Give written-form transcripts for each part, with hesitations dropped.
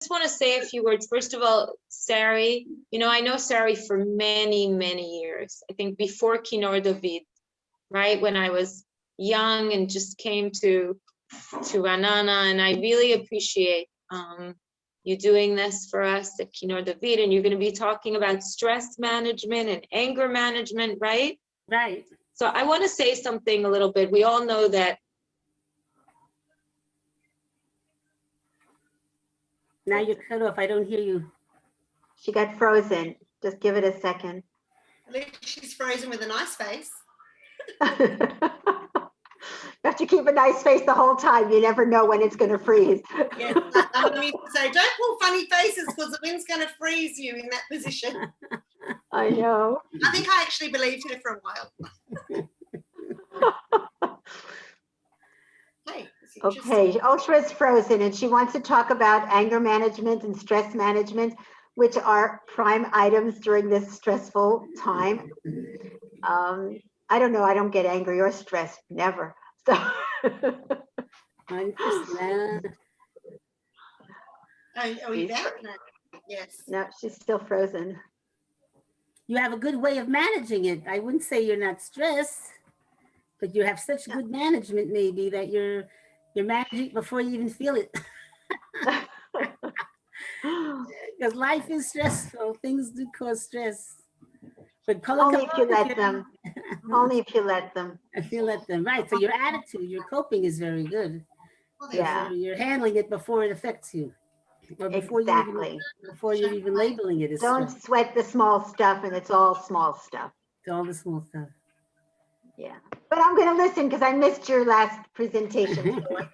just want to say a few words. First of all, Sari, I know Sari for many, many years. I think before Kinor David, right? When I was young and just came to Ranana, and I really appreciate you doing this for us at Kinor David, and you're going to be talking about stress management and anger management, right? Right. So I want to say something a little bit. We all know that. Now you're cut off. I don't hear you. She got frozen. Just give it a second. At least she's frozen with a nice face. You have to keep a nice face the whole time. You never know when it's going to freeze. Yes, I mean to say, don't pull funny faces because the wind's going to freeze you in that position. I know. I think I actually believed her for a while. Hey, okay, Oshra's frozen and she wants to talk about anger management and stress management, which are prime items during this stressful time. I don't know. I don't get angry or stressed. Never. So. I'm just Are you back? No. Yes. No, she's still frozen. You have a good way of managing it. I wouldn't say you're not stressed, but you have such good management maybe that you're managing before you even feel it. Because life is stressful. Things do cause stress. But only if you let them. Only if you let them. If you let them, right. So your attitude, your coping is very good. Yeah. You're handling it before it affects you. Or before exactly. Before you're even labeling it as don't stress. Sweat the small stuff, and it's all small stuff. It's all the small stuff. Yeah. But I'm going to listen because I missed your last presentation. So I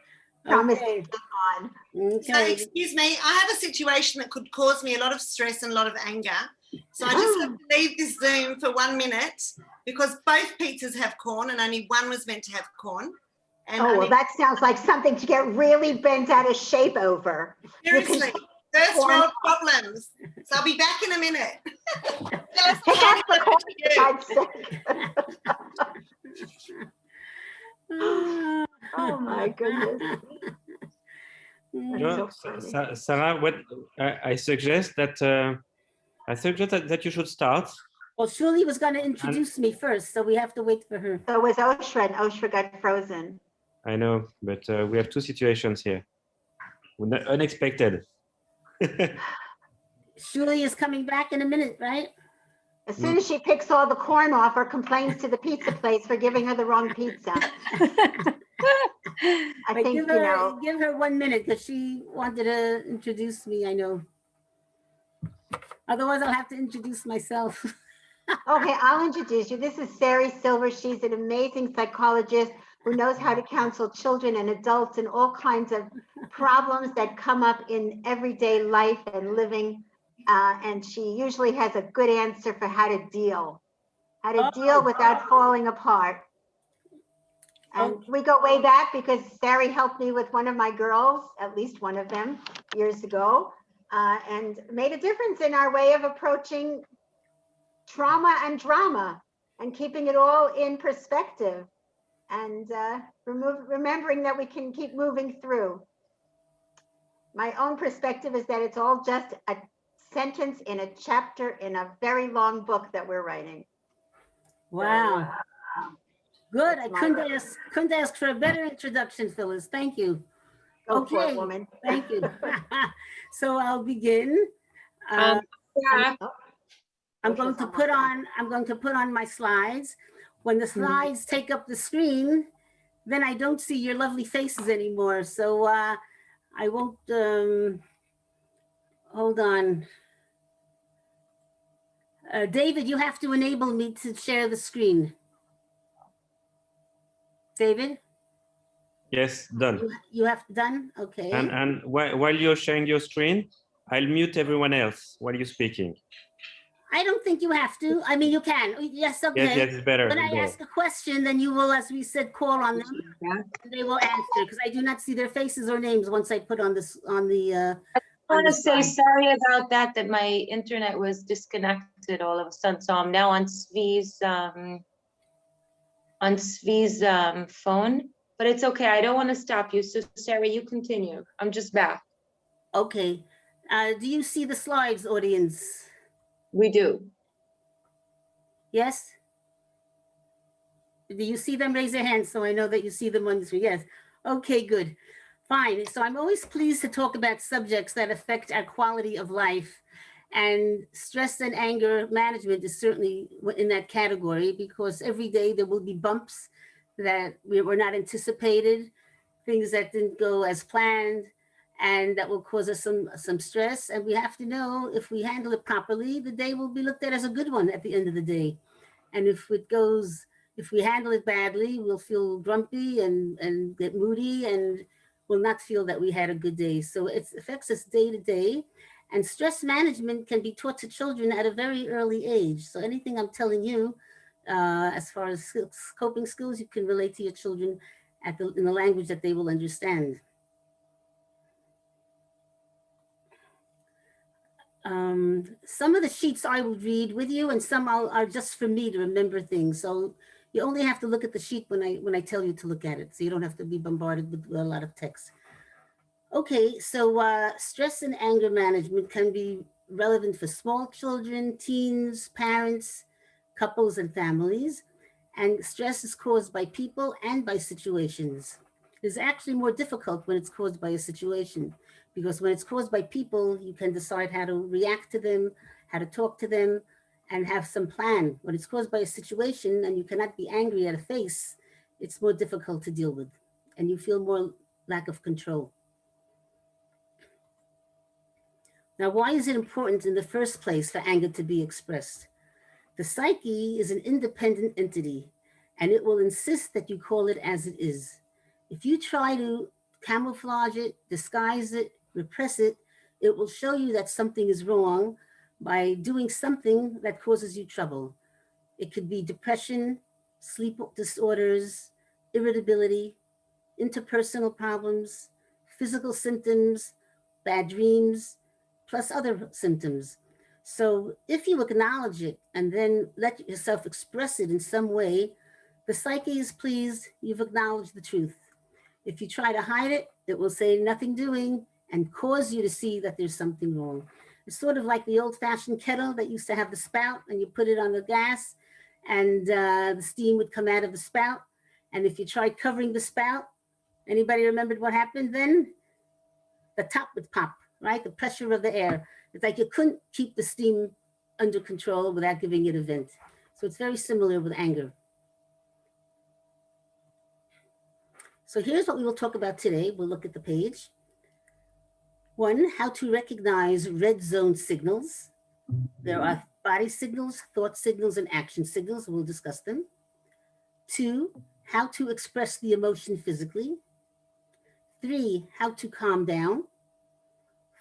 promise to come on. Okay. So, excuse me, I have a situation that could cause me a lot of stress and a lot of anger. So I just have to leave this Zoom for 1 minute because both pizzas have corn and only one was meant to have corn. And well, that sounds like something to get really bent out of shape over. Seriously, first world problems. So I'll be back in a minute. Pick up the corn, for God's sake. Oh my goodness. So, Sarah, what I suggest that that you should start. Well, Shuli was going to introduce me first, so we have to wait for her. So was Oshra, and Oshra got frozen. I know, but we have two situations here. Unexpected. Shuli is coming back in a minute, right? As soon as she picks all the corn off or complains to the pizza place for giving her the wrong pizza. I think, give her 1 minute because she wanted to introduce me, I know. Otherwise, I'll have to introduce myself. Okay, I'll introduce you. This is Sara Silber. She's an amazing psychologist who knows how to counsel children and adults in all kinds of problems that come up in everyday life and living. And she usually has a good answer for how to deal without falling apart. And we go way back because Sari helped me with one of my girls, at least one of them, years ago, and made a difference in our way of approaching trauma and drama and keeping it all in perspective and remembering that we can keep moving through. My own perspective is that it's all just a sentence in a chapter in a very long book that we're writing. Wow. Good. I couldn't ask for a better introduction, Phyllis. Thank you. Go for it, woman. Thank you. So I'll begin. I'm going to put on my slides. When the slides take up the screen, then I don't see your lovely faces anymore. So I won't, hold on. David, you have to enable me to share the screen. David? Yes, done. You have done? Okay. And while you're sharing your screen, I'll mute everyone else while you're speaking. I don't think you have to. I mean, you can. Yes, okay. Yes, it's better. When I ask a question, then you will, as we said, call on them. And they will answer because I do not see their faces or names once I put on this on the. I want to say sorry about that. That my internet was disconnected all of a sudden. So I'm now on Svi's phone. But it's okay. I don't want to stop you. So Sara, you continue. I'm just back. Okay. Do you see the slides, audience? We do. Yes? Do you see them? Raise your hands so I know that you see them on the screen. Yes. Okay, good. Fine. So I'm always pleased to talk about subjects that affect our quality of life. And stress and anger management is certainly in that category, because every day there will be bumps that were not anticipated, things that didn't go as planned, and that will cause us some stress. And we have to know, if we handle it properly, the day will be looked at as a good one at the end of the day. And if we handle it badly, we'll feel grumpy and get moody and will not feel that we had a good day. So it affects us day to day. And stress management can be taught to children at a very early age. So anything I'm telling you, as far as coping skills, you can relate to your children in the language that they will understand. Some of the sheets I will read with you, and some are just for me to remember things. So you only have to look at the sheet when I tell you to look at it. So you don't have to be bombarded with a lot of text. Okay, so stress and anger management can be relevant for small children, teens, parents, couples, and families. And stress is caused by people and by situations. It's actually more difficult when it's caused by a situation, because when it's caused by people, you can decide how to react to them, how to talk to them, and have some plan. When it's caused by a situation and you cannot be angry at a face, it's more difficult to deal with, and you feel more lack of control. Now, why is it important in the first place for anger to be expressed? The psyche is an independent entity, and it will insist that you call it as it is. If you try to camouflage it, disguise it, repress it, it will show you that something is wrong by doing something that causes you trouble. It could be depression, sleep disorders, irritability, interpersonal problems, physical symptoms, bad dreams, plus other symptoms. So if you acknowledge it and then let yourself express it in some way, the psyche is pleased you've acknowledged the truth. If you try to hide it, it will say nothing doing and cause you to see that there's something wrong. It's sort of like the old-fashioned kettle that used to have the spout, and you put it on the gas and the steam would come out of the spout. And if you tried covering the spout, anybody remembered what happened then? The top would pop, right? The pressure of the air. It's like you couldn't keep the steam under control without giving it a vent. So it's very similar with anger. So here's what we will talk about today. We'll look at the page. 1, how to recognize red zone signals. There are body signals, thought signals, and action signals. We'll discuss them. 2, how to express the emotion physically. 3, how to calm down.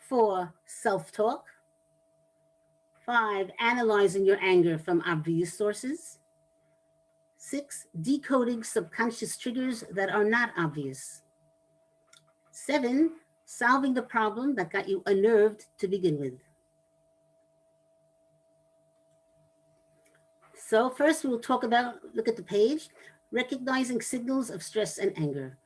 4, self-talk. 5, analyzing your anger from obvious sources. 6, decoding subconscious triggers that are not obvious. 7, solving the problem that got you unnerved to begin with. So first we'll look at the page, recognizing signals of stress and anger.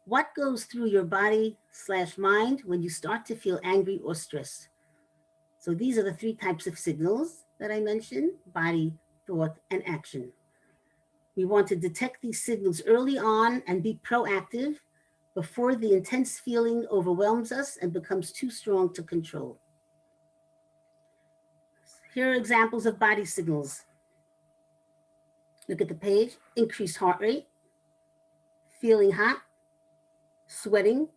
What goes through your body/mind when you start to feel angry or stressed? So these are the 3 types of signals that I mentioned: body, thought, and action. We want to detect these signals early on and be proactive before the intense feeling overwhelms us and becomes too strong to control. Here are examples of body signals. Look at the page: increased heart rate, feeling hot, sweating.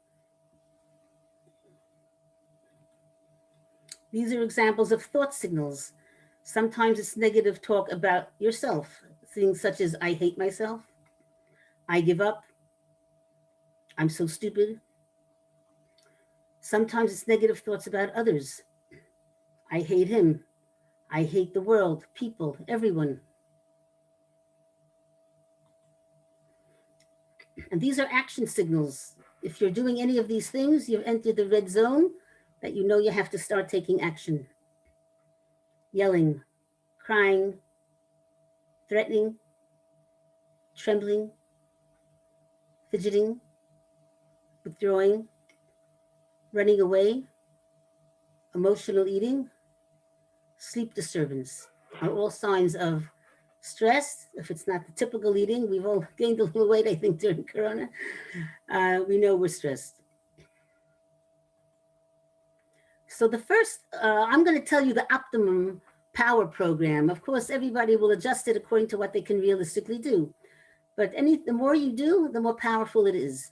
These are examples of thought signals. Sometimes it's negative talk about yourself, things such as I hate myself, I give up, I'm so stupid. Sometimes it's negative thoughts about others. I hate him, I hate the world, people, everyone. And these are action signals. If you're doing any of these things, you've entered the red zone that you know you have to start taking action. Yelling, crying, threatening, trembling, fidgeting, withdrawing, running away, emotional eating, sleep disturbance are all signs of stress. If it's not the typical eating, we've all gained a little weight, I think, during Corona. We know we're stressed. So the first, I'm going to tell you the optimum power program. Of course, everybody will adjust it according to what they can realistically do. But the more you do, the more powerful it is.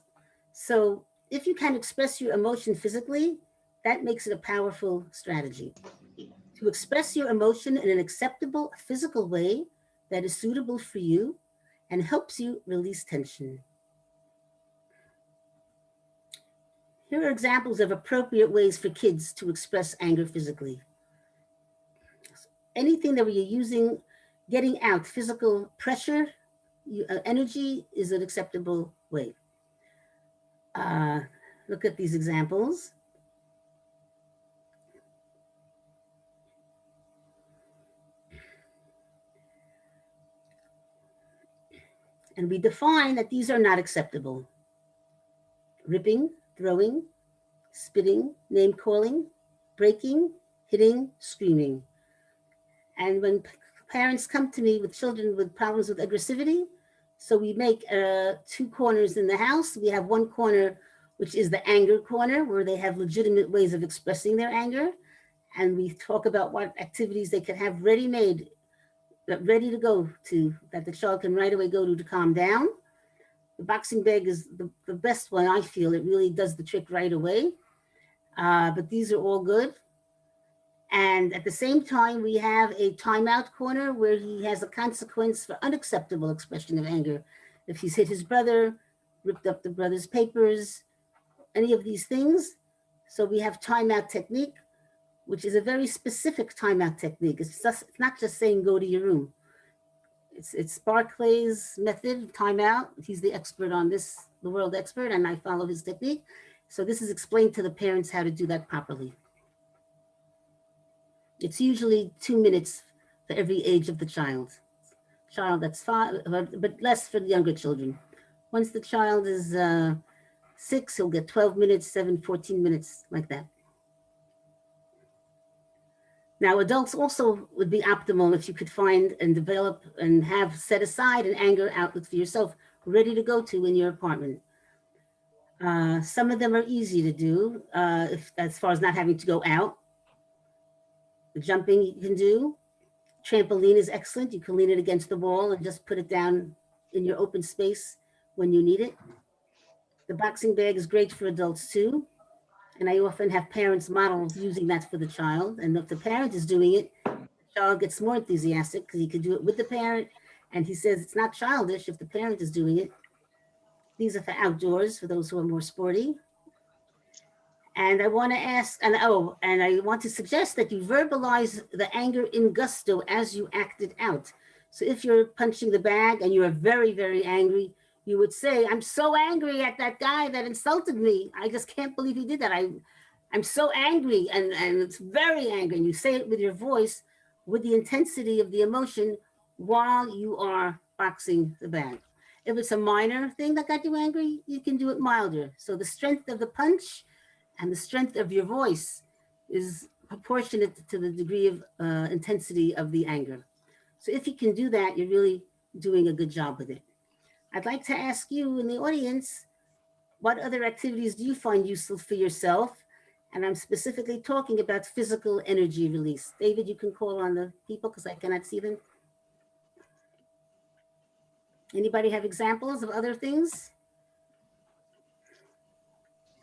So if you can express your emotion physically, that makes it a powerful strategy. To express your emotion in an acceptable physical way that is suitable for you and helps you release tension. Here are examples of appropriate ways for kids to express anger physically. Anything that we're using, getting out physical pressure, energy is an acceptable way. Look at these examples. And we define that these are not acceptable. Ripping, throwing, spitting, name calling, breaking, hitting, screaming. And when parents come to me with children with problems with aggressivity, so we make 2 corners in the house. We have one corner, which is the anger corner, where they have legitimate ways of expressing their anger. And we talk about what activities they can have ready-made, ready to go to, that the child can right away go to calm down. The boxing bag is the best one, I feel. It really does the trick right away. But these are all good. And at the same time, we have a timeout corner where he has a consequence for unacceptable expression of anger. If he's hit his brother, ripped up the brother's papers, any of these things. So we have timeout technique, which is a very specific timeout technique. It's not just saying go to your room. It's Barclay's method, timeout. He's the expert on this, the world expert, and I follow his technique. So this is explained to the parents how to do that properly. It's usually 2 minutes for every age of the child. Child that's 5, but less for the younger children. Once the child is 6, he'll get 12 minutes, 7, 14 minutes, like that. Now, adults also would be optimal if you could find and develop and have set aside an anger outlet for yourself, ready to go to in your apartment. Some of them are easy to do, as far as not having to go out. The jumping you can do. Trampoline is excellent. You can lean it against the wall and just put it down in your open space when you need it. The boxing bag is great for adults too. And I often have parents model using that for the child. And if the parent is doing it, the child gets more enthusiastic because he can do it with the parent. And he says it's not childish if the parent is doing it. These are for outdoors, for those who are more sporty. And I want to ask, and I want to suggest that you verbalize the anger in gusto as you act it out. So if you're punching the bag and you're very, very angry, you would say, I'm so angry at that guy that insulted me. I just can't believe he did that. I'm so angry, and it's very angry. And you say it with your voice, with the intensity of the emotion while you are boxing the bag. If it's a minor thing that got you angry, you can do it milder. So the strength of the punch and the strength of your voice is proportionate to the degree of intensity of the anger. So if you can do that, you're really doing a good job with it. I'd like to ask you in the audience, what other activities do you find useful for yourself? And I'm specifically talking about physical energy release. David, you can call on the people because I cannot see them. Anybody have examples of other things?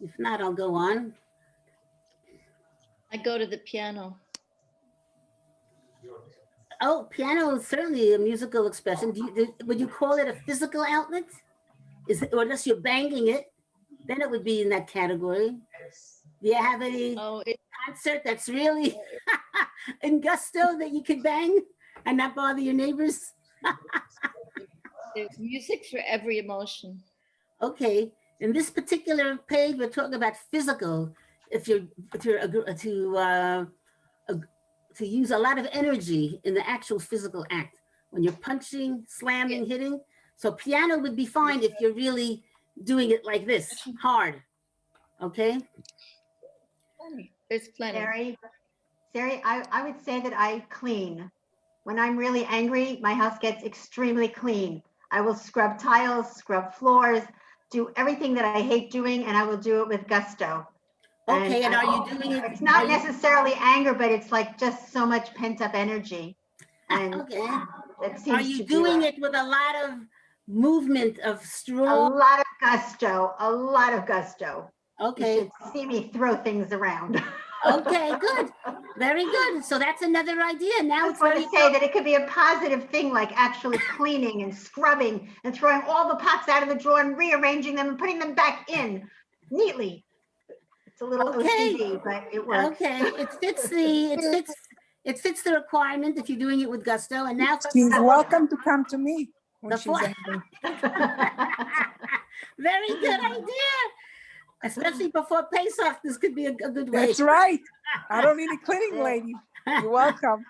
If not, I'll go on. I go to the piano. Oh, piano is certainly a musical expression. Would you call it a physical outlet? Is it, or unless you're banging it, then it would be in that category. Do you have any concert that's really in gusto that you could bang and not bother your neighbors? There's music for every emotion. Okay, in this particular page, we're talking about physical. If you're to use a lot of energy in the actual physical act, when you're punching, slamming, hitting. So piano would be fine if you're really doing it like this, hard, okay? There's plenty. Sari, I would say that I clean. When I'm really angry, my house gets extremely clean. I will scrub tiles, scrub floors, do everything that I hate doing, and I will do it with gusto. Okay, and are you doing it? It's not necessarily anger, but it's like just so much pent up energy. And Okay. it Are seems you to doing do it with a lot of movement of a strong? lot of gusto, a lot of gusto. You Okay. should see me throw things around. Okay, good. Very good. So that's another idea. Now I it's just want very to say that it could be a positive thing, like actually cleaning and scrubbing and throwing all the pots out of the drawer and rearranging them and putting them back in neatly. It's a little Okay. OCD, but it works. Okay. It fits the requirement if you're doing it with gusto. And now She's welcome to come to me when The she's four- angry. very good idea. Especially before Pesach, this could be a good way. That's right. I don't need a cleaning lady. You're welcome.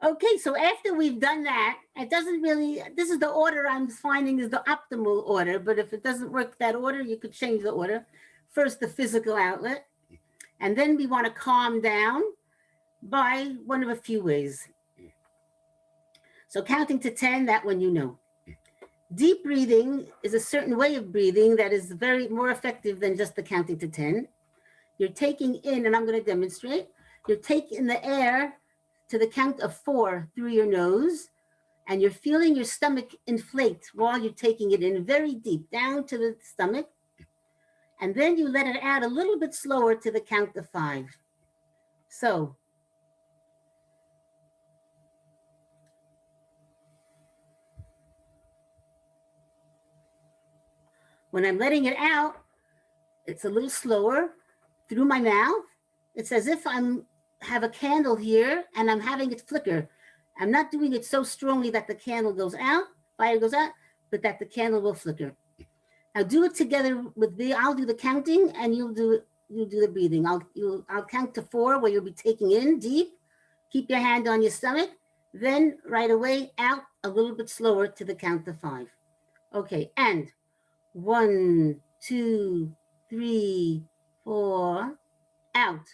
Okay, so after we've done that, it doesn't really, this is the order I'm finding is the optimal order, but if it doesn't work that order, you could change the order. First, the physical outlet, and then we want to calm down by one of a few ways. So counting to 10, that one you know. Deep breathing is a certain way of breathing that is very more effective than just the counting to 10. You're taking in, and I'm going to demonstrate, you're taking the air to the count of 4 through your nose, and you're feeling your stomach inflate while you're taking it in very deep down to the stomach. And then you let it out a little bit slower to the count of 5. So when I'm letting it out, it's a little slower through my mouth. It's as if I'm have a candle here and I'm having it flicker. I'm not doing it so strongly that the candle goes out, fire goes out, but that the candle will flicker. Now do it together with me. I'll do the counting and you'll do the breathing. I'll count to 4 where you'll be taking in deep. Keep your hand on your stomach. Then right away out a little bit slower to the count of 5. Okay, and 1, 2, 3, 4, out.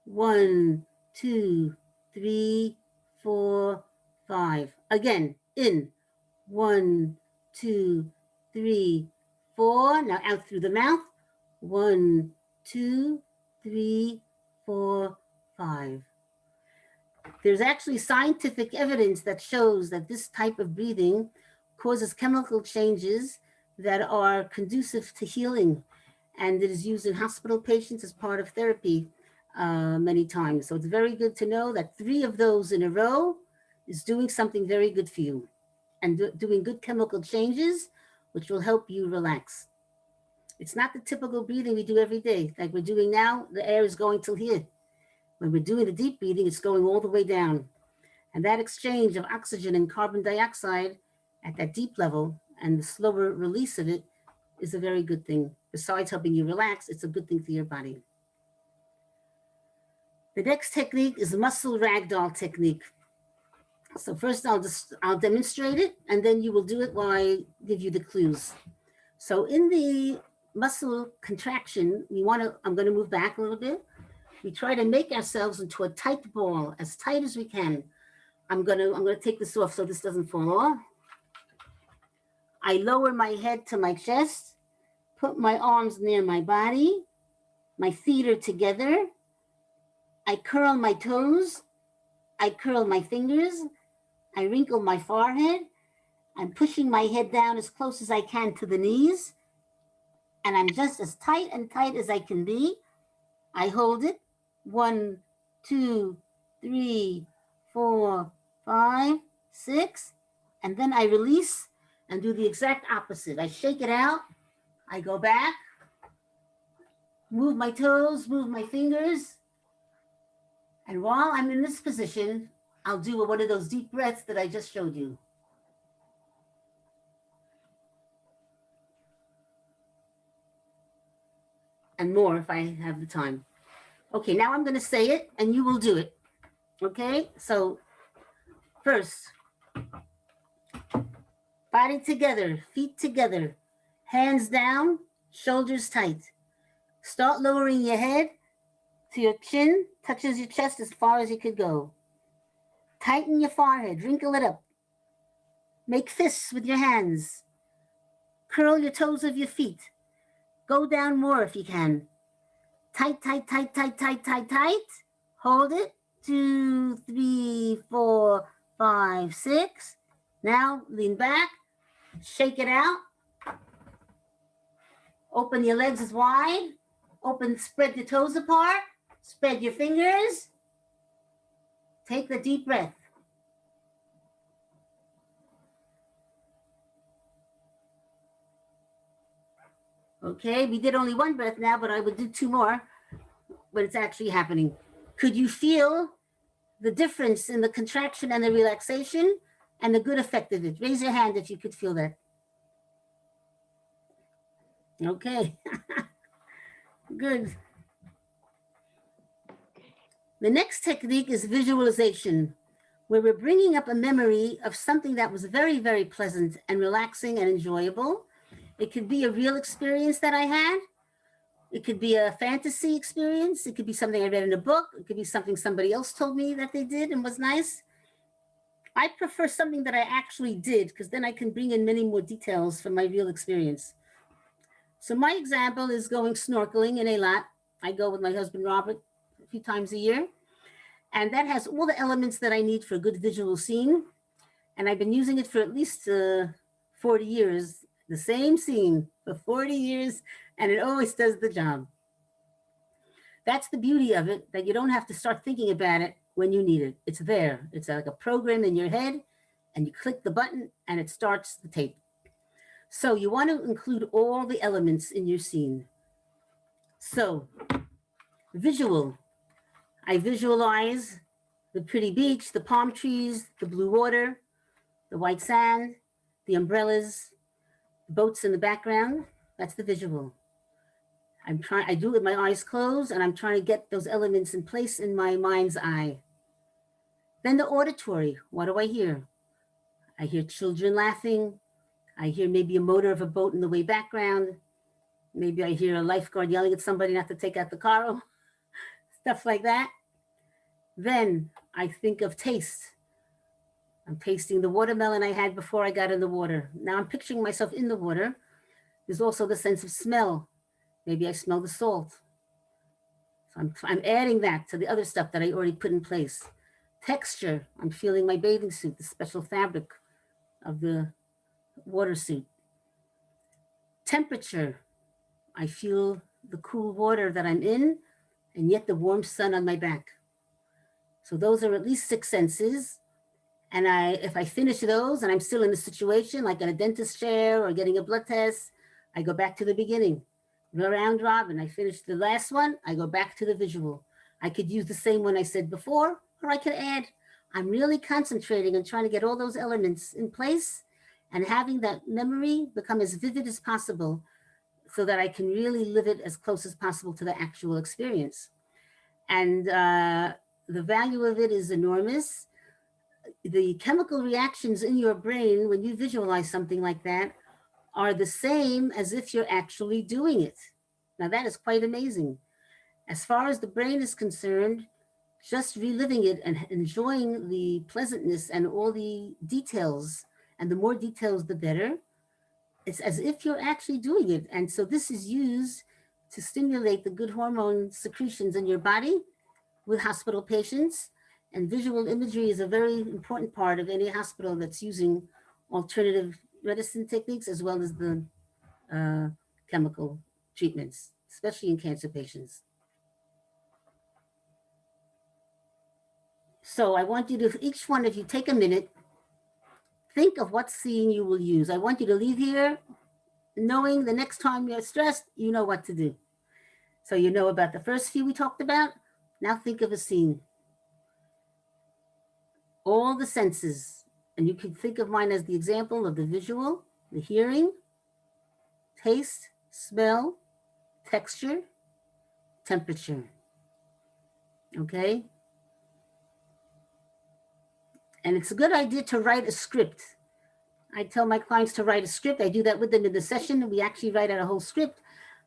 1, 2, 3, 4, 5. Again, in. 1, 2, 3, 4. Now out through the mouth. 1, 2, 3, 4, 5. There's actually scientific evidence that shows that this type of breathing causes chemical changes that are conducive to healing. And it is used in hospital patients as part of therapy many times. So it's very good to know that 3 of those in a row is doing something very good for you and doing good chemical changes, which will help you relax. It's not the typical breathing we do every day. Like we're doing now, the air is going till here. When we're doing the deep breathing, it's going all the way down. And that exchange of oxygen and carbon dioxide at that deep level and the slower release of it is a very good thing. Besides helping you relax, it's a good thing for your body. The next technique is muscle ragdoll technique. So first I'll demonstrate it and then you will do it while I give you the clues. So in the muscle contraction, I'm going to move back a little bit. We try to make ourselves into a tight ball, as tight as we can. I'm gonna take this off so this doesn't fall off. I lower my head to my chest, put my arms near my body, my feet are together. I curl my toes, I curl my fingers, I wrinkle my forehead. I'm pushing my head down as close as I can to the knees. And I'm just as tight as I can be. I hold it. 1, 2, 3, 4, 5, 6. And then I release and do the exact opposite. I shake it out. I go back, move my toes, move my fingers. And while I'm in this position, I'll do one of those deep breaths that I just showed you. And more if I have the time. Okay, now I'm going to say it and you will do it. Okay, so first, body together, feet together, hands down, shoulders tight. Start lowering your head to your chin, touches your chest as far as you could go. Tighten your forehead, wrinkle it up. Make fists with your hands. Curl your toes of your feet. Go down more if you can. Tight, tight, tight, tight, tight, tight, tight. Hold it. 2, 3, 4, 5, 6. Now lean back. Shake it out. Open your legs as wide. Spread your toes apart. Spread your fingers. Take the deep breath. Okay, we did only one breath now, but I would do 2 more when it's actually happening. Could you feel the difference in the contraction and the relaxation and the good effect of it? Raise your hand if you could feel that. Okay, good. The next technique is visualization, where we're bringing up a memory of something that was very, very pleasant and relaxing and enjoyable. It could be a real experience that I had. It could be a fantasy experience. It could be something I read in a book. It could be something somebody else told me that they did and was nice. I prefer something that I actually did, because then I can bring in many more details from my real experience. So my example is going snorkeling in Eilat. I go with my husband, Robert, a few times a year. And that has all the elements that I need for a good visual scene. And I've been using it for at least 40 years, the same scene for 40 years, and it always does the job. That's the beauty of it, that you don't have to start thinking about it when you need it. It's there. It's like a program in your head, and you click the button and it starts the tape. So you want to include all the elements in your scene. So visual, I visualize the pretty beach, the palm trees, the blue water, the white sand, the umbrellas, the boats in the background. That's the visual. I do it with my eyes closed, and I'm trying to get those elements in place in my mind's eye. Then the auditory, what do I hear? I hear children laughing. I hear maybe a motor of a boat in the way background. Maybe I hear a lifeguard yelling at somebody not to take out the car, stuff like that. Then I think of taste. I'm tasting the watermelon I had before I got in the water. Now I'm picturing myself in the water. There's also the sense of smell. Maybe I smell the salt. So I'm adding that to the other stuff that I already put in place. Texture, I'm feeling my bathing suit, the special fabric of the water suit. Temperature, I feel the cool water that I'm in, and yet the warm sun on my back. So those are at least 6 senses. And if I finish those and I'm still in a situation like in a dentist chair or getting a blood test, I go back to the beginning. Round robin, I finish the last one, I go back to the visual. I could use the same one I said before, or I could add. I'm really concentrating on trying to get all those elements in place and having that memory become as vivid as possible so that I can really live it as close as possible to the actual experience. And the value of it is enormous. The chemical reactions in your brain when you visualize something like that are the same as if you're actually doing it. Now that is quite amazing. As far as the brain is concerned, just reliving it and enjoying the pleasantness and all the details, and the more details, the better. It's as if you're actually doing it. And so this is used to stimulate the good hormone secretions in your body with hospital patients. And visual imagery is a very important part of any hospital that's using alternative medicine techniques as well as the chemical treatments, especially in cancer patients. So I want you to, each one of you, take a minute, think of what scene you will use. I want you to leave here knowing the next time you're stressed, you know what to do. So you know about the first few we talked about. Now think of a scene. All the senses, and you can think of mine as the example of the visual, the hearing, taste, smell, texture, temperature. Okay? And it's a good idea to write a script. I tell my clients to write a script. I do that with them in the session. We actually write out a whole script.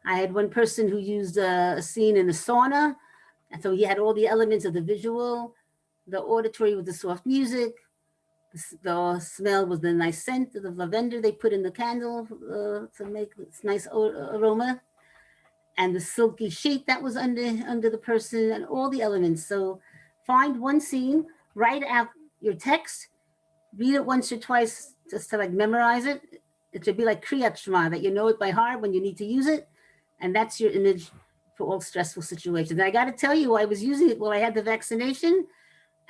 I had one person who used a scene in a sauna. And so he had all the elements of the visual, the auditory with the soft music, the smell was the nice scent of the lavender they put in the candle to make this nice aroma, and the silky sheet that was under the person, and all the elements. So find one scene, write out your text, read it once or twice just to like memorize it. It should be like Kriyat Shema, that you know it by heart when you need to use it. And that's your image for all stressful situations. And I got to tell you, I was using it while I had the vaccination,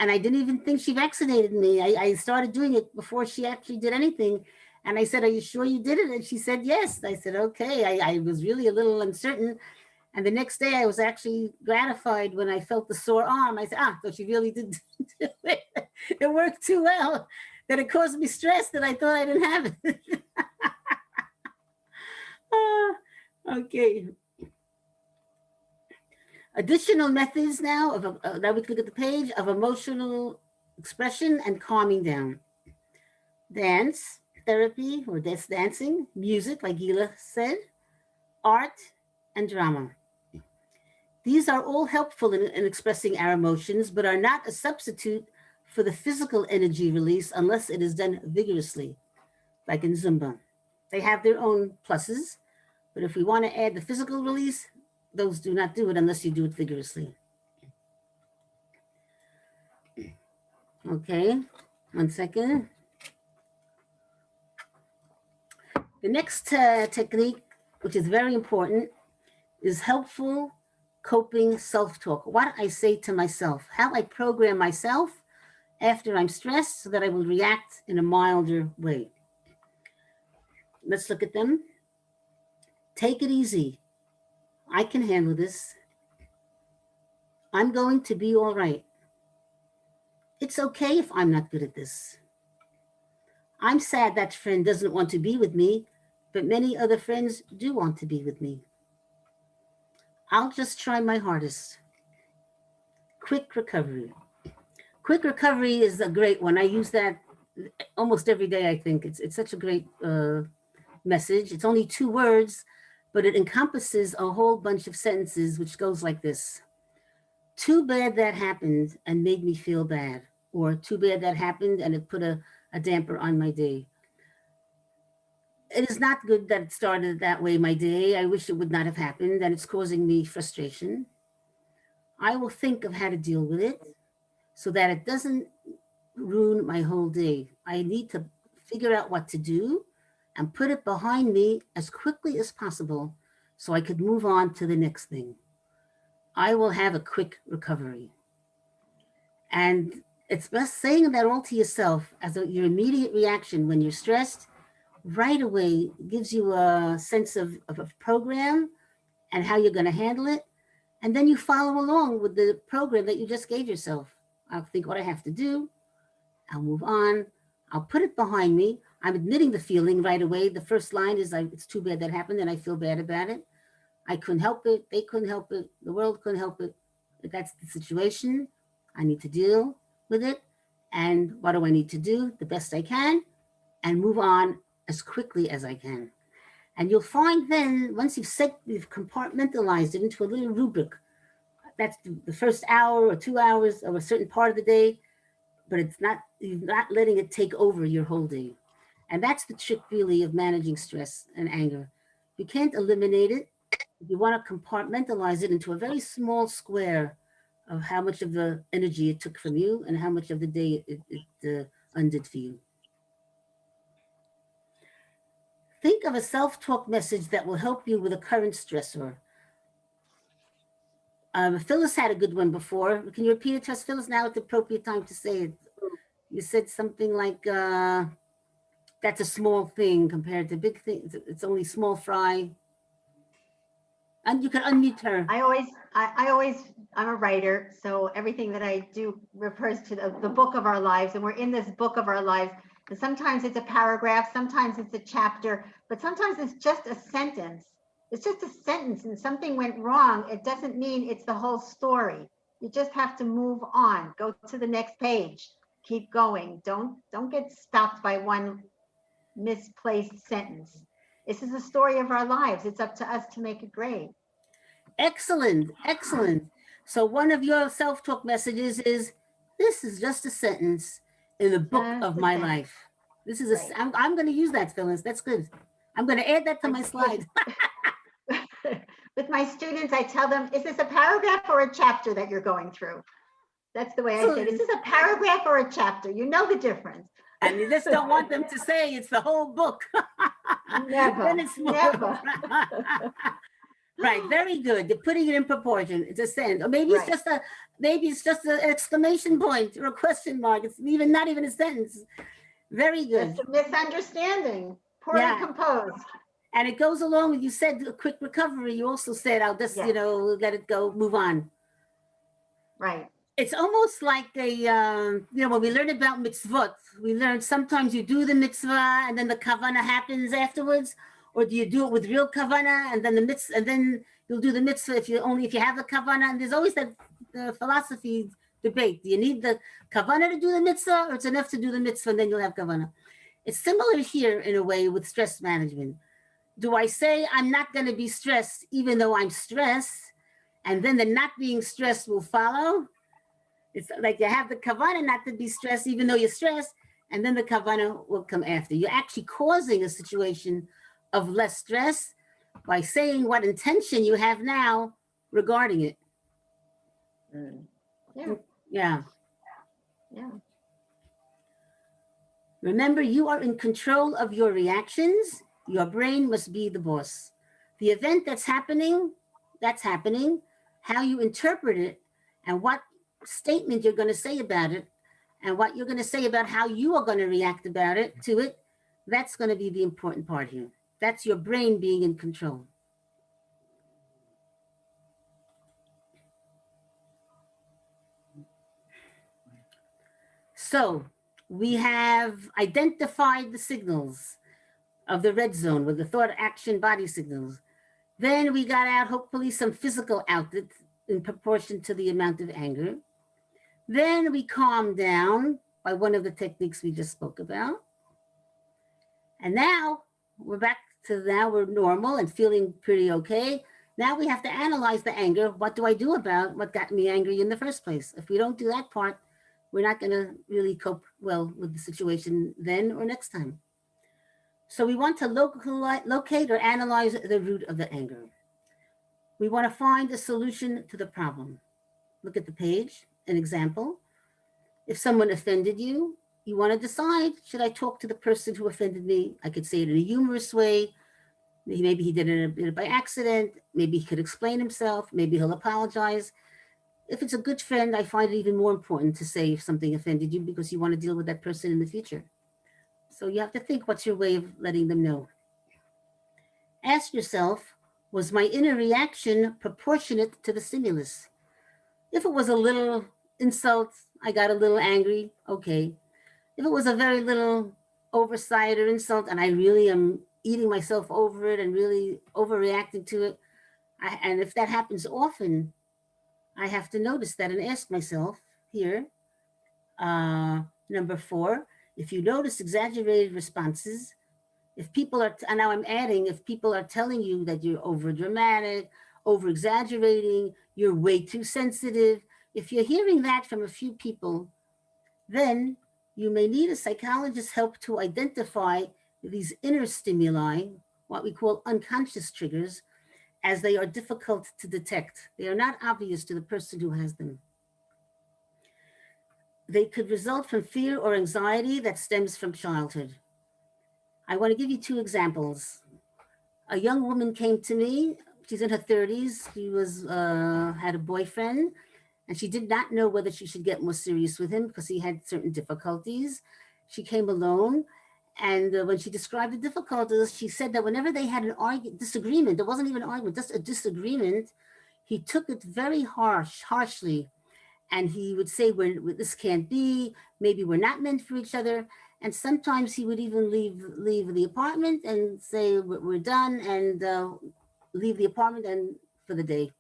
and I didn't even think she vaccinated me. I started doing it before she actually did anything. And I said, "Are you sure you did it?" And she said, "Yes." I said, "Okay." I was really a little uncertain. And the next day I was actually gratified when I felt the sore arm. I said, so she really did do it. It worked too well that it caused me stress that I thought I didn't have it. Okay. Additional methods now now we can look at the page of emotional expression and calming down. Dance, therapy, or dancing, music, like Gila said, art, and drama. These are all helpful in expressing our emotions, but are not a substitute for the physical energy release unless it is done vigorously, like in Zumba. They have their own pluses, but if we want to add the physical release, those do not do it unless you do it vigorously. Okay, 1 second. The next technique, which is very important, is helpful coping self-talk. What I say to myself, how I program myself after I'm stressed so that I will react in a milder way. Let's look at them. Take it easy. I can handle this. I'm going to be all right. It's okay if I'm not good at this. I'm sad that friend doesn't want to be with me, but many other friends do want to be with me. I'll just try my hardest. Quick recovery. Quick recovery is a great one. I use that almost every day, I think. It's such a great message. It's only 2 words, but it encompasses a whole bunch of sentences, which goes like this. Too bad that happened and made me feel bad. Or too bad that happened and it put a damper on my day. It is not good that it started that way, my day. I wish it would not have happened, and it's causing me frustration. I will think of how to deal with it so that it doesn't ruin my whole day. I need to figure out what to do and put it behind me as quickly as possible so I could move on to the next thing. I will have a quick recovery. And it's best saying that all to yourself as your immediate reaction when you're stressed. Right away gives you a sense of a program and how you're going to handle it. And then you follow along with the program that you just gave yourself. I'll think what I have to do. I'll move on. I'll put it behind me. I'm admitting the feeling right away. The first line is, it's too bad that happened and I feel bad about it. I couldn't help it. They couldn't help it. The world couldn't help it. But that's the situation. I need to deal with it. And what do I need to do? The best I can, and move on as quickly as I can. And you'll find then, once you've compartmentalized it into a little rubric, that's the first hour or 2 hours of a certain part of the day, but you're not letting it take over your whole day. And that's the trick really of managing stress and anger. You can't eliminate it. You want to compartmentalize it into a very small square of how much of the energy it took from you and how much of the day it undid for you. Think of a self-talk message that will help you with a current stressor. Phyllis had a good one before. Can you repeat it to us, Phyllis? Now it's the appropriate time to say it. You said something like, that's a small thing compared to big things. It's only small fry. And you can unmute her. I'm a writer, so everything that I do refers to the book of our lives, and we're in this book of our lives. And sometimes it's a paragraph, sometimes it's a chapter, but sometimes it's just a sentence. It's just a sentence, and something went wrong. It doesn't mean it's the whole story. You just have to move on, go to the next page, keep going. Don't get stopped by one misplaced sentence. This is the story of our lives. It's up to us to make it great. Excellent, excellent. So one of your self-talk messages is, this is just a sentence in the book Just of a my sentence. life. This is Right. I'm going to use that, Phyllis. That's good. I'm going to add that to my slide. With my students, I tell them, is this a paragraph or a chapter that you're going through? That's the way I say it. Is this a paragraph or a chapter? You know the difference. And you just don't want them to say it's the whole book. Never, Then it's more. never. Right, very good. You're putting it in proportion. It's a sentence, or maybe Right. it's just an exclamation point or a question mark. It's not even a sentence. Very good. Just a misunderstanding, poorly Yeah. composed. And it goes along with, you said a quick recovery. You also said, I'll just, Yes. let it go, move on. Right. It's almost like when we learn about mitzvot, we learn sometimes you do the mitzvah and then the kavanah happens afterwards, or do you do it with real kavanah and then you'll do the mitzvah if you have the kavanah. And there's always that philosophy debate. Do you need the kavanah to do the mitzvah, or it's enough to do the mitzvah and then you'll have kavanah? It's similar here in a way with stress management. Do I say I'm not going to be stressed even though I'm stressed, and then the not being stressed will follow? It's like you have the kavanah not to be stressed even though you're stressed, and then the kavanah will come after. You're actually causing a situation of less stress by saying what intention you have now regarding it. Yeah. Yeah. Yeah. Remember, you are in control of your reactions. Your brain must be the boss. The event that's happening. How you interpret it, and what statement you're going to say about it, and what you're going to say about how you are going to react to it, that's going to be the important part here. That's your brain being in control. So we have identified the signals of the red zone with the thought, action, body signals. Then we got out, hopefully, some physical outlet in proportion to the amount of anger. Then we calmed down by one of the techniques we just spoke about. And now we're we're normal and feeling pretty okay. Now we have to analyze the anger. What do I do about what got me angry in the first place? If we don't do that part, we're not going to really cope well with the situation then or next time. So we want to locate or analyze the root of the anger. We want to find a solution to the problem. Look at the page, an example. If someone offended you, you want to decide, should I talk to the person who offended me? I could say it in a humorous way. Maybe he did it by accident. Maybe he could explain himself. Maybe he'll apologize. If it's a good friend, I find it even more important to say if something offended you, because you want to deal with that person in the future. So you have to think, what's your way of letting them know? Ask yourself, was my inner reaction proportionate to the stimulus? If it was a little insult, I got a little angry, okay. If it was a very little oversight or insult, and I really am eating myself over it and really overreacting to it, and if that happens often, I have to notice that and ask myself here, number 4, if you notice exaggerated responses, if people are, and now I'm adding, if people are telling you that you're over dramatic, over exaggerating, you're way too sensitive, if you're hearing that from a few people, then you may need a psychologist's help to identify these inner stimuli, what we call unconscious triggers, as they are difficult to detect. They are not obvious to the person who has them. They could result from fear or anxiety that stems from childhood. I want to give you 2 examples. A young woman came to me. She's in her 30s. She had a boyfriend, and she did not know whether she should get more serious with him because he had certain difficulties. She came alone, and when she described the difficulties, she said that whenever they had an disagreement, it wasn't even an argument, just a disagreement, he took it very harshly. And he would say, this can't be, maybe we're not meant for each other. And sometimes he would even leave the apartment and say, we're done, and leave the apartment and for the day.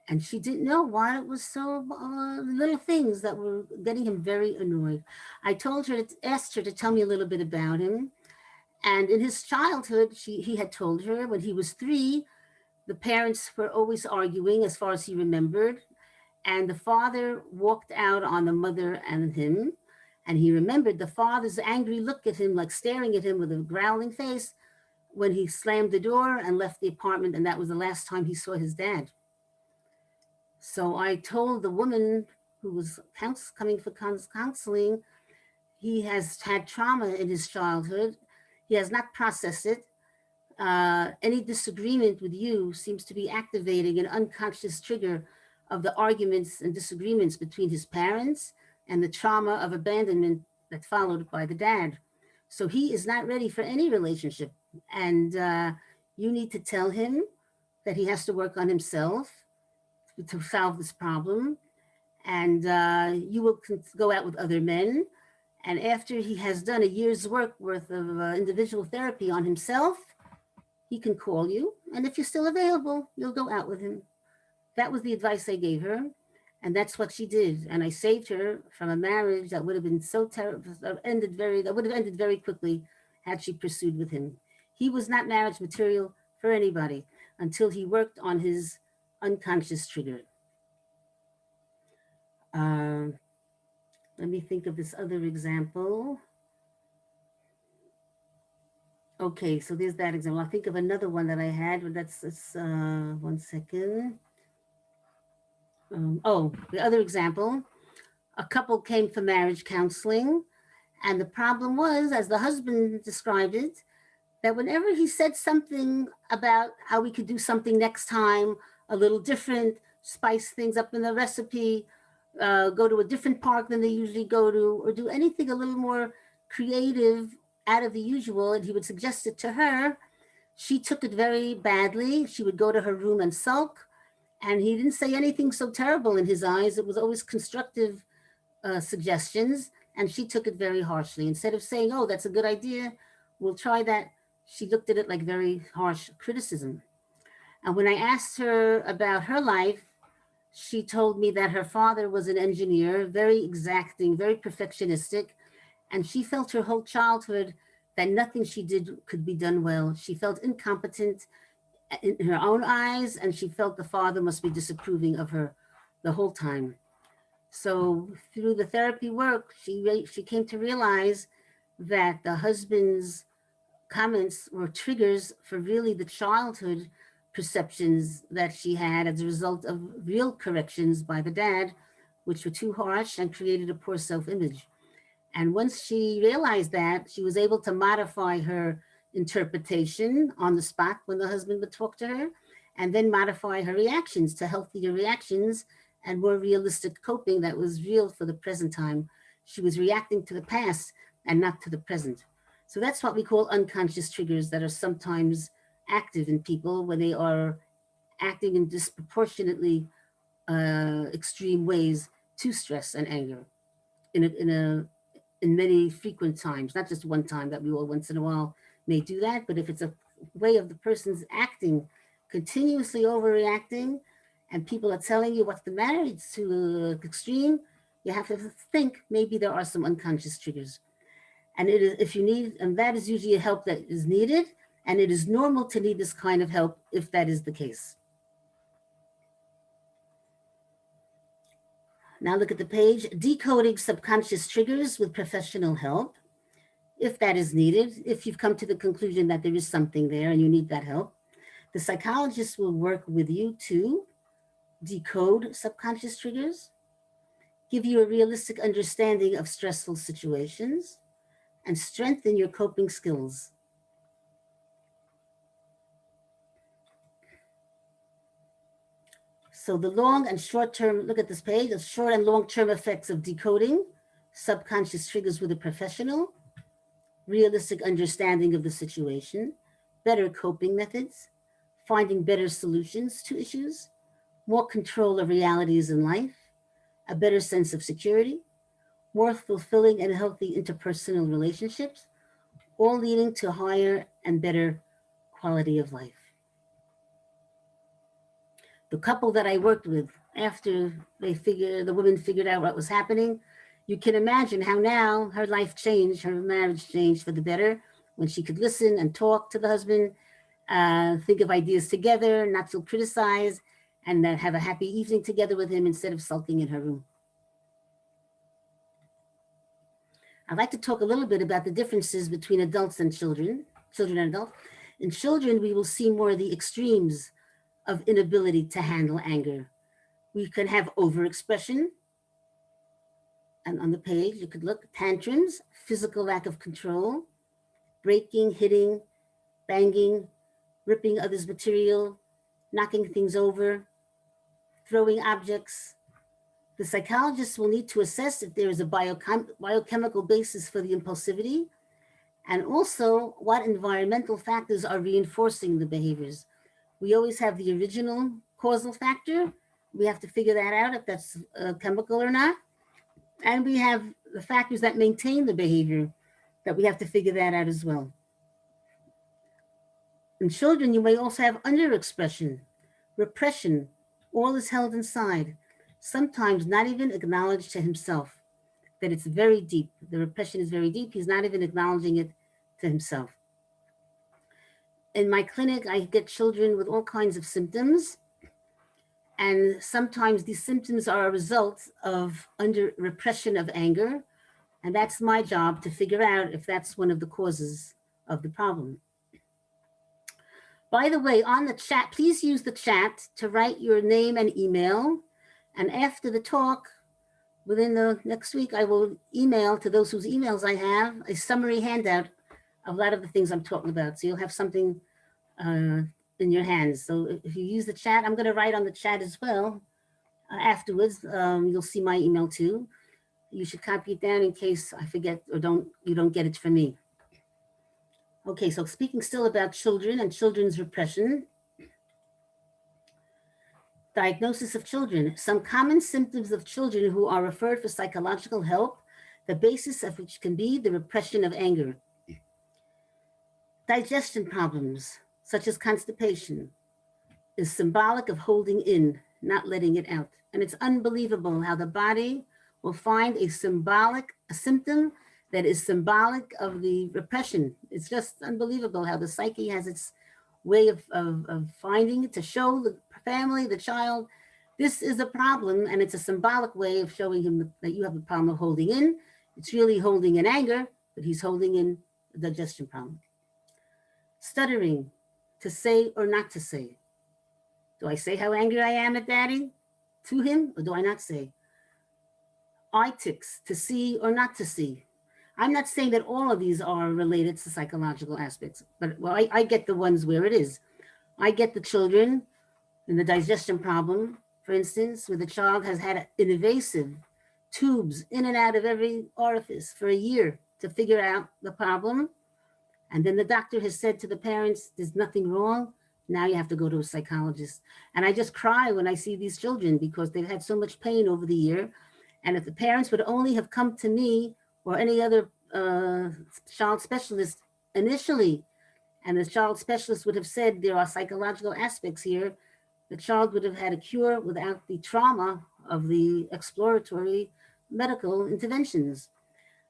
And she didn't know why it was so little things that were getting him very annoyed. I asked her to tell me a little bit about him. And in his childhood, he had told her when he was 3, the parents were always arguing as far as he remembered. And the father walked out on the mother and him. And he remembered the father's angry look at him, like staring at him with a growling face, when he slammed the door and left the apartment. And that was the last time he saw his dad. So I told the woman who was coming for counseling, he has had trauma in his childhood. He has not processed it. Any disagreement with you seems to be activating an unconscious trigger of the arguments and disagreements between his parents and the trauma of abandonment that followed by the dad. So he is not ready for any relationship. And you need to tell him that he has to work on himself to solve this problem. And you will go out with other men. And after he has done a year's work worth of individual therapy on himself, he can call you. And if you're still available, you'll go out with him. That was the advice I gave her. And that's what she did. And I saved her from a marriage that would have been so terrible, that would have ended very quickly had she pursued with him. He was not marriage material for anybody until he worked on his unconscious trigger. Let me think of this other example. Okay, so there's that example. I'll think of another one that I had, but that's 1 second. The other example, a couple came for marriage counseling, and the problem was, as the husband described it, that whenever he said something about how we could do something next time, a little different, spice things up in the recipe, go to a different park than they usually go to, or do anything a little more creative out of the usual, and he would suggest it to her, she took it very badly. She would go to her room and sulk, and he didn't say anything so terrible in his eyes. It was always constructive suggestions, and she took it very harshly. Instead of saying, oh, that's a good idea, we'll try that, she looked at it like very harsh criticism. And when I asked her about her life, she told me that her father was an engineer, very exacting, very perfectionistic, and she felt her whole childhood that nothing she did could be done well. She felt incompetent in her own eyes, and she felt the father must be disapproving of her the whole time. So through the therapy work, she came to realize that the husband's comments were triggers for really the childhood perceptions that she had as a result of real corrections by the dad, which were too harsh and created a poor self-image. And once she realized that, she was able to modify her interpretation on the spot when the husband would talk to her, and then modify her reactions to healthier reactions and more realistic coping that was real for the present time. She was reacting to the past and not to the present. So that's what we call unconscious triggers that are sometimes active in people when they are acting in disproportionately extreme ways to stress and anger in many frequent times, not just one time that we all once in a while may do that, but if it's a way of the person's acting, continuously overreacting, and people are telling you what's the matter, it's too extreme, you have to think maybe there are some unconscious triggers. And it is, if you need, and that is usually a help that is needed, and it is normal to need this kind of help if that is the case. Now look at the page, decoding subconscious triggers with professional help, if that is needed, if you've come to the conclusion that there is something there and you need that help. The psychologist will work with you to decode subconscious triggers, give you a realistic understanding of stressful situations, and strengthen your coping skills. So the long and short term, look at this page, the short and long term effects of decoding subconscious triggers with a professional, realistic understanding of the situation, better coping methods, finding better solutions to issues, more control of realities in life, a better sense of security, more fulfilling and healthy interpersonal relationships, all leading to higher and better quality of life. The couple that I worked with, after the woman figured out what was happening, you can imagine how now her life changed, her marriage changed for the better when she could listen and talk to the husband, think of ideas together, not feel criticized, and then have a happy evening together with him instead of sulking in her room. I'd like to talk a little bit about the differences between adults and children and adults. In children, we will see more of the extremes of inability to handle anger. We can have overexpression. And on the page, you could look, tantrums, physical lack of control, breaking, hitting, banging, ripping others' material, knocking things over, throwing objects. The psychologist will need to assess if there is a biochemical basis for the impulsivity, and also what environmental factors are reinforcing the behaviors. We always have the original causal factor. We have to figure that out if that's chemical or not. And we have the factors that maintain the behavior that we have to figure that out as well. In children, you may also have underexpression, repression, all is held inside, sometimes not even acknowledged to himself, that it's very deep. The repression is very deep. He's not even acknowledging it to himself. In my clinic, I get children with all kinds of symptoms. And sometimes these symptoms are a result of under repression of anger. And that's my job to figure out if that's one of the causes of the problem. By the way, on the chat, please use the chat to write your name and email. And after the talk, within the next week, I will email to those whose emails I have a summary handout of a lot of the things I'm talking about. So you'll have something in your hands. So if you use the chat, I'm going to write on the chat as well. Afterwards, you'll see my email too. You should copy it down in case I forget or you don't get it from me. Okay, so speaking still about children and children's repression. Diagnosis of children. Some common symptoms of children who are referred for psychological help, the basis of which can be the repression of anger. Digestion problems, such as constipation, is symbolic of holding in, not letting it out. And it's unbelievable how the body will find a symptom that is symbolic of the repression. It's just unbelievable how the psyche has its way of finding it to show the family, the child, this is a problem, and it's a symbolic way of showing him that you have a problem of holding in. It's really holding in anger, but he's holding in a digestion problem. Stuttering, to say or not to say. Do I say how angry I am at daddy to him, or do I not say? Eye tics, to see or not to see. I'm not saying that all of these are related to psychological aspects, but well, I get the ones where it is. I get the children in the digestion problem, for instance, where the child has had invasive tubes in and out of every orifice for a year to figure out the problem. And then the doctor has said to the parents, there's nothing wrong. Now you have to go to a psychologist. And I just cry when I see these children because they've had so much pain over the year. And if the parents would only have come to me or any other child specialist initially, and the child specialist would have said there are psychological aspects here, the child would have had a cure without the trauma of the exploratory medical interventions.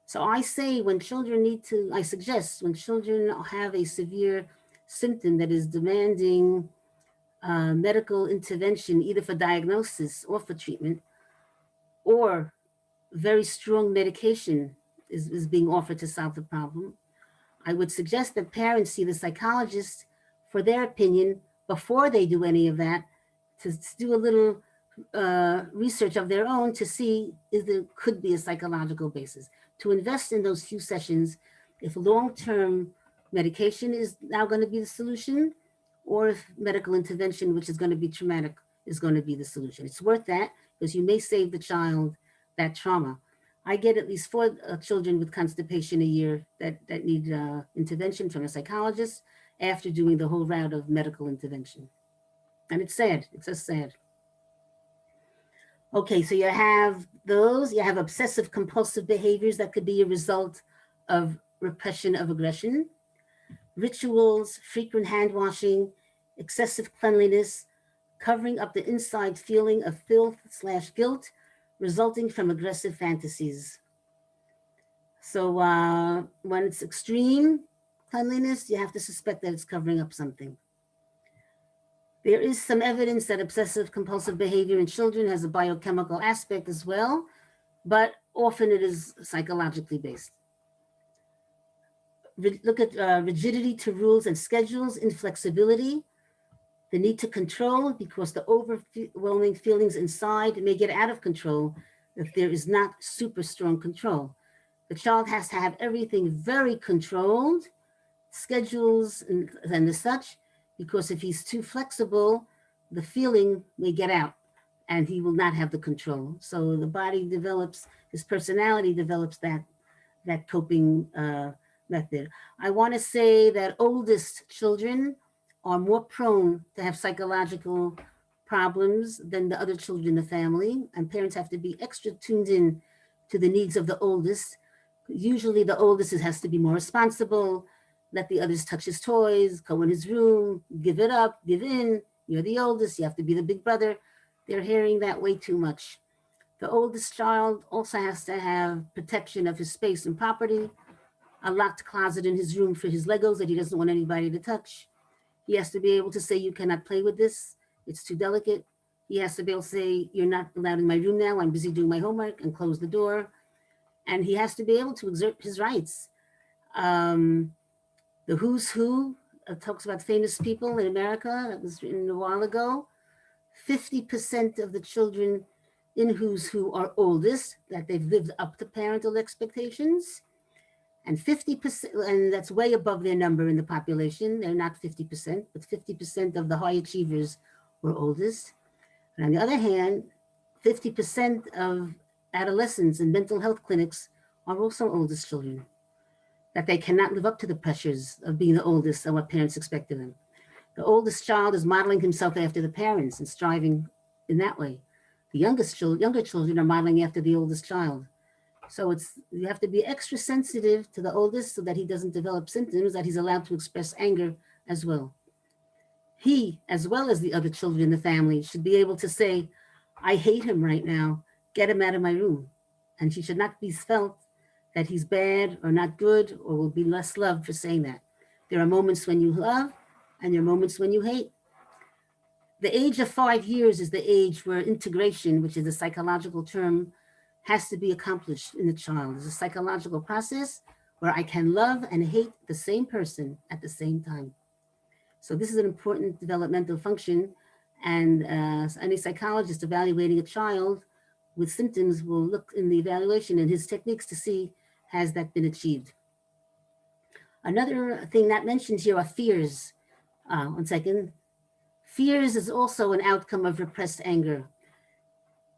So I say when children I suggest when children have a severe symptom that is demanding medical intervention, either for diagnosis or for treatment, or very strong medication is being offered to solve the problem, I would suggest that parents see the psychologist for their opinion before they do any of that, to do a little research of their own to see if there could be a psychological basis, to invest in those few sessions if long-term medication is now going to be the solution, or if medical intervention, which is going to be traumatic, is going to be the solution. It's worth that because you may save the child that trauma. I get at least 4 children with constipation a year that need intervention from a psychologist after doing the whole round of medical intervention. And it's sad, it's just sad. Okay, so you have those, you have obsessive compulsive behaviors that could be a result of repression of aggression, rituals, frequent hand washing, excessive cleanliness, covering up the inside feeling of filth/guilt resulting from aggressive fantasies. So when it's extreme, cleanliness, you have to suspect that it's covering up something. There is some evidence that obsessive compulsive behavior in children has a biochemical aspect as well, but often it is psychologically based. Look at rigidity to rules and schedules, inflexibility, the need to control because the overwhelming feelings inside may get out of control if there is not super strong control. The child has to have everything very controlled, schedules and the such, because if he's too flexible, the feeling may get out and he will not have the control. So the body develops, his personality develops that coping method. I want to say that oldest children are more prone to have psychological problems than the other children in the family, and parents have to be extra tuned in to the needs of the oldest. Usually the oldest has to be more responsible, let the others touch his toys, go in his room, give it up, give in. You're the oldest, you have to be the big brother. They're hearing that way too much. The oldest child also has to have protection of his space and property, a locked closet in his room for his Legos that he doesn't want anybody to touch. He has to be able to say, you cannot play with this, it's too delicate. He has to be able to say, you're not allowed in my room now, I'm busy doing my homework, and close the door. And he has to be able to exert his rights. The Who's Who talks about famous people in America, that was written a while ago. 50% of the children in Who's Who are oldest, that they've lived up to parental expectations. And 50%, and that's way above their number in the population. They're not 50%, but 50% of the high achievers were oldest. And on the other hand, 50% of adolescents in mental health clinics are also oldest children, that they cannot live up to the pressures of being the oldest and what parents expect of them. The oldest child is modeling himself after the parents and striving in that way. The younger children are modeling after the oldest child. So you have to be extra sensitive to the oldest so that he doesn't develop symptoms, that he's allowed to express anger as well. He, as well as the other children in the family, should be able to say, I hate him right now, get him out of my room. And he should not be felt that he's bad or not good or will be less loved for saying that. There are moments when you love and there are moments when you hate. The age of 5 years is the age where integration, which is a psychological term, has to be accomplished in the child. It's a psychological process where I can love and hate the same person at the same time. So this is an important developmental function, and any psychologist evaluating a child with symptoms will look in the evaluation and his techniques to see, has that been achieved? Another thing not mentioned here are fears. One second. Fears is also an outcome of repressed anger.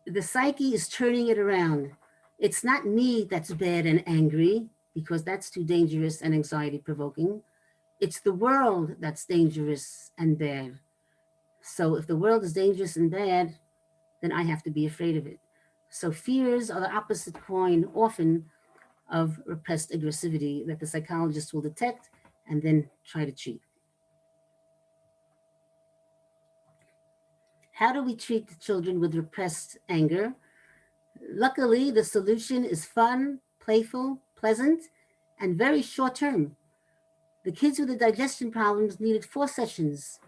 The psyche is turning it around. It's not me that's bad and angry, because that's too dangerous and anxiety provoking. It's the world that's dangerous and bad. So if the world is dangerous and bad, then I have to be afraid of it. So fears are the opposite coin often of repressed aggressivity that the psychologist will detect and then try to treat. How do we treat the children with repressed anger? Luckily, the solution is fun, playful, pleasant, and very short term. The kids with the digestion problems needed 4 sessions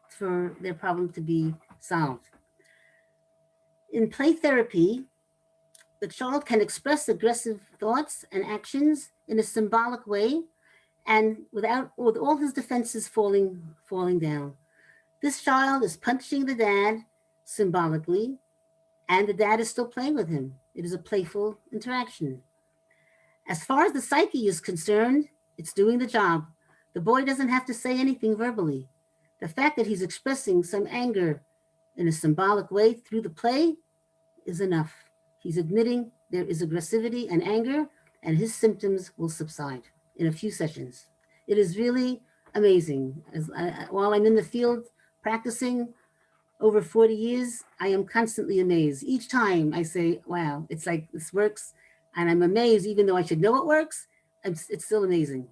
for their problem to be solved. In play therapy, the child can express aggressive thoughts and actions in a symbolic way and with all his defenses falling down. This child is punching the dad symbolically, and the dad is still playing with him. It is a playful interaction. As far as the psyche is concerned, it's doing the job. The boy doesn't have to say anything verbally. The fact that he's expressing some anger in a symbolic way through the play is enough. He's admitting there is aggressivity and anger, and his symptoms will subside in a few sessions. It is really amazing. While I'm in the field practicing over 40 years, I am constantly amazed. Each time I say, wow, it's like this works. And I'm amazed, even though I should know it works, it's still amazing.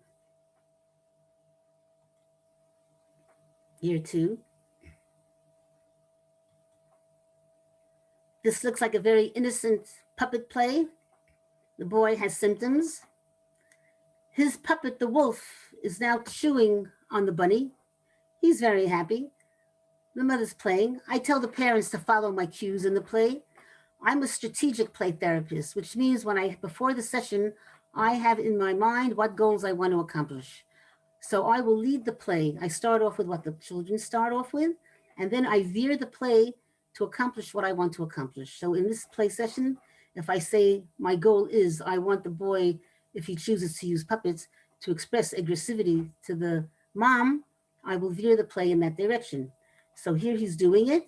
Here too. This looks like a very innocent puppet play. The boy has symptoms. His puppet, the wolf, is now chewing on the bunny. He's very happy. The mother's playing. I tell the parents to follow my cues in the play. I'm a strategic play therapist, which means before the session, I have in my mind what goals I want to accomplish. So I will lead the play. I start off with what the children start off with, and then I veer the play to accomplish what I want to accomplish. So in this play session, if I say my goal is I want the boy, if he chooses to use puppets, to express aggressivity to the mom, I will veer the play in that direction. So here he's doing it,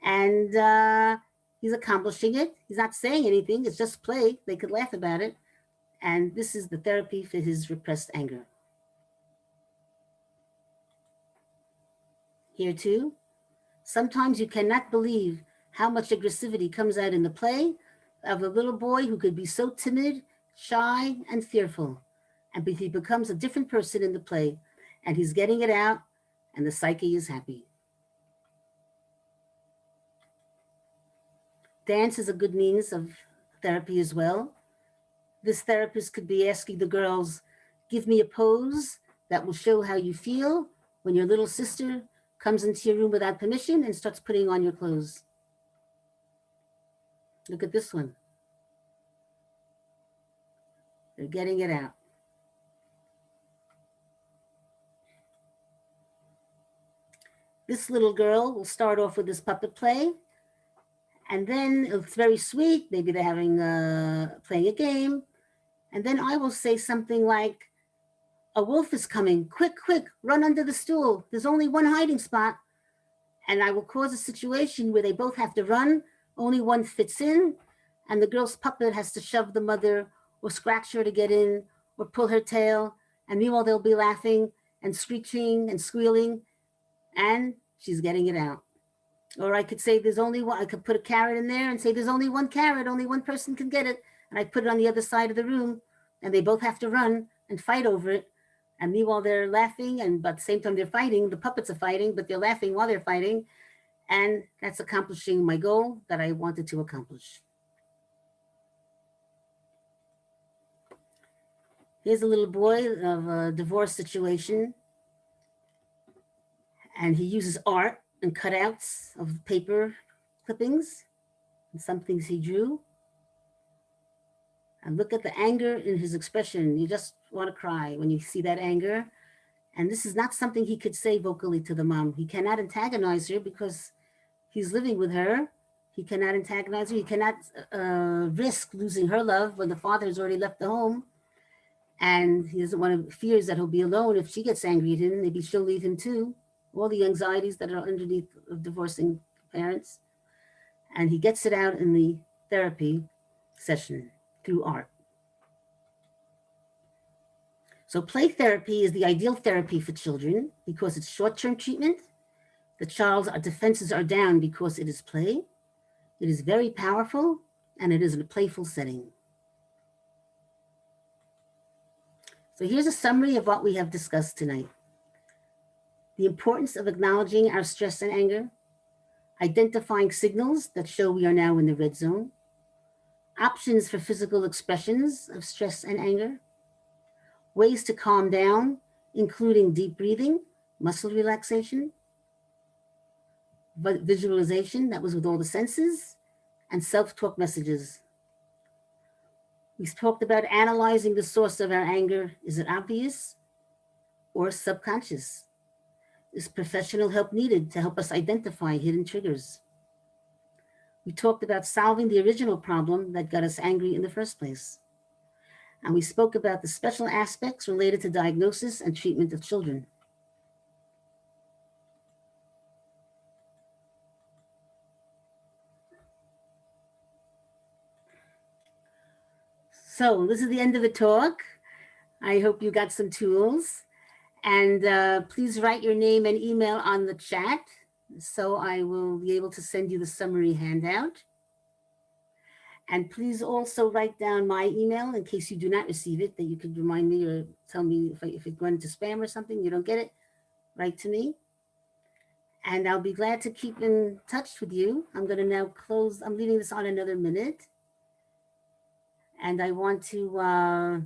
and he's accomplishing it. He's not saying anything. It's just play. They could laugh about it. And this is the therapy for his repressed anger. Here too, sometimes you cannot believe how much aggressivity comes out in the play of a little boy who could be so timid, shy, and fearful. And he becomes a different person in the play, and he's getting it out, and the psyche is happy. Dance is a good means of therapy as well. This therapist could be asking the girls, give me a pose that will show how you feel when your little sister comes into your room without permission and starts putting on your clothes. Look at this one. They're getting it out. This little girl will start off with this puppet play, and then it's very sweet. Maybe they're playing a game, and then I will say something like, a wolf is coming, quick, quick, run under the stool. There's only one hiding spot. And I will cause a situation where they both have to run, only one fits in, and the girl's puppet has to shove the mother or scratch her to get in or pull her tail. And meanwhile, they'll be laughing and screeching and squealing, and she's getting it out. Or I could say there's only one, I could put a carrot in there and say there's only one carrot, only one person can get it. And I put it on the other side of the room, and they both have to run and fight over it. And meanwhile, they're laughing, but at the same time they're fighting. The puppets are fighting, but they're laughing while they're fighting. And that's accomplishing my goal that I wanted to accomplish. Here's a little boy of a divorce situation. And he uses art and cutouts of paper clippings and some things he drew. And look at the anger in his expression. You just want to cry when you see that anger. And this is not something he could say vocally to the mom. He cannot antagonize her because he's living with her. He cannot antagonize her. He cannot risk losing her love when the father has already left the home. And he doesn't want to, fears that he'll be alone if she gets angry at him. Maybe she'll leave him too. All the anxieties that are underneath of divorcing parents. And he gets it out in the therapy session through art. So play therapy is the ideal therapy for children because it's short-term treatment. The child's defenses are down because it is play. It is very powerful, and it is in a playful setting. So here's a summary of what we have discussed tonight. The importance of acknowledging our stress and anger, identifying signals that show we are now in the red zone, options for physical expressions of stress and anger, ways to calm down, including deep breathing, muscle relaxation, visualization, that was with all the senses, and self-talk messages. We talked about analyzing the source of our anger. Is it obvious or subconscious? Is professional help needed to help us identify hidden triggers? We talked about solving the original problem that got us angry in the first place. And we spoke about the special aspects related to diagnosis and treatment of children. So this is the end of the talk. I hope you got some tools. And please write your name and email on the chat so I will be able to send you the summary handout. And please also write down my email in case you do not receive it, that you could remind me or tell me if it went into spam or something, you don't get it, write to me. And I'll be glad to keep in touch with you. I'm going to now close. I'm leaving this on another minute. And I want to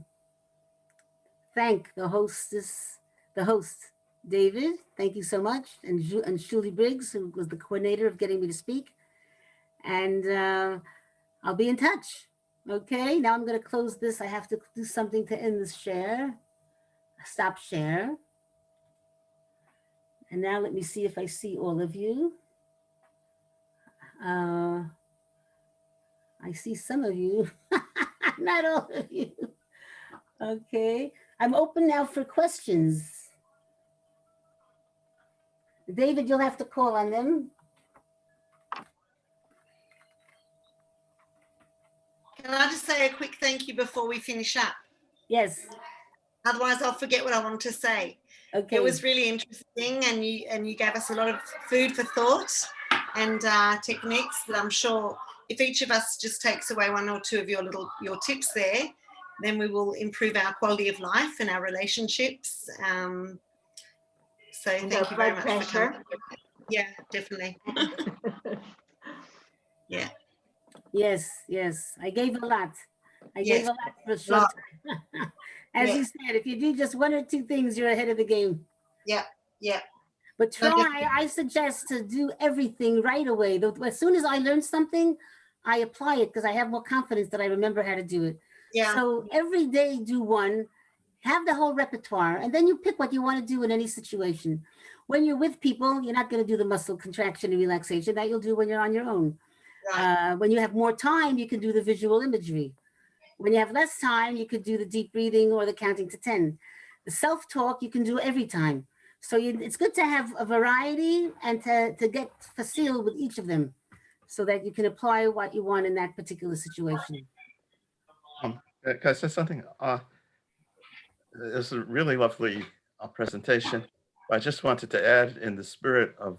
thank the host, David. Thank you so much. And Julie Briggs, who was the coordinator of getting me to speak. And I'll be in touch. Okay, now I'm going to close this. I have to do something to end this share. Stop share. And now let me see if I see all of you. I see some of you, not all of you. Okay, I'm open now for questions. David, you'll have to call on them. Can I just say a quick thank you before we finish up? Yes. Otherwise, I'll forget what I want to say. Okay. It was really interesting, and you gave us a lot of food for thought and techniques that I'm sure if each of us just takes away one or two of your tips there, then we will improve our quality of life and our relationships. So thank you very much for coming. Yeah, definitely. Yeah. Yes, yes. I gave a lot. I gave a lot for a short time. As you said, if you do just one or two things, you're ahead of the game. Yeah, yeah. But try, I suggest to do everything right away. As soon as I learn something, I apply it because I have more confidence that I remember how to do it. Yeah. So every day do one, have the whole repertoire, and then you pick what you want to do in any situation. When you're with people, you're not going to do the muscle contraction and relaxation. That you'll do when you're on your own. Right. When you have more time, you can do the visual imagery. When you have less time, you could do the deep breathing or the counting to 10. The self-talk you can do every time. So it's good to have a variety and to get facile with each of them so that you can apply what you want in that particular situation. Can I say something? It's a really lovely presentation. I just wanted to add in the spirit of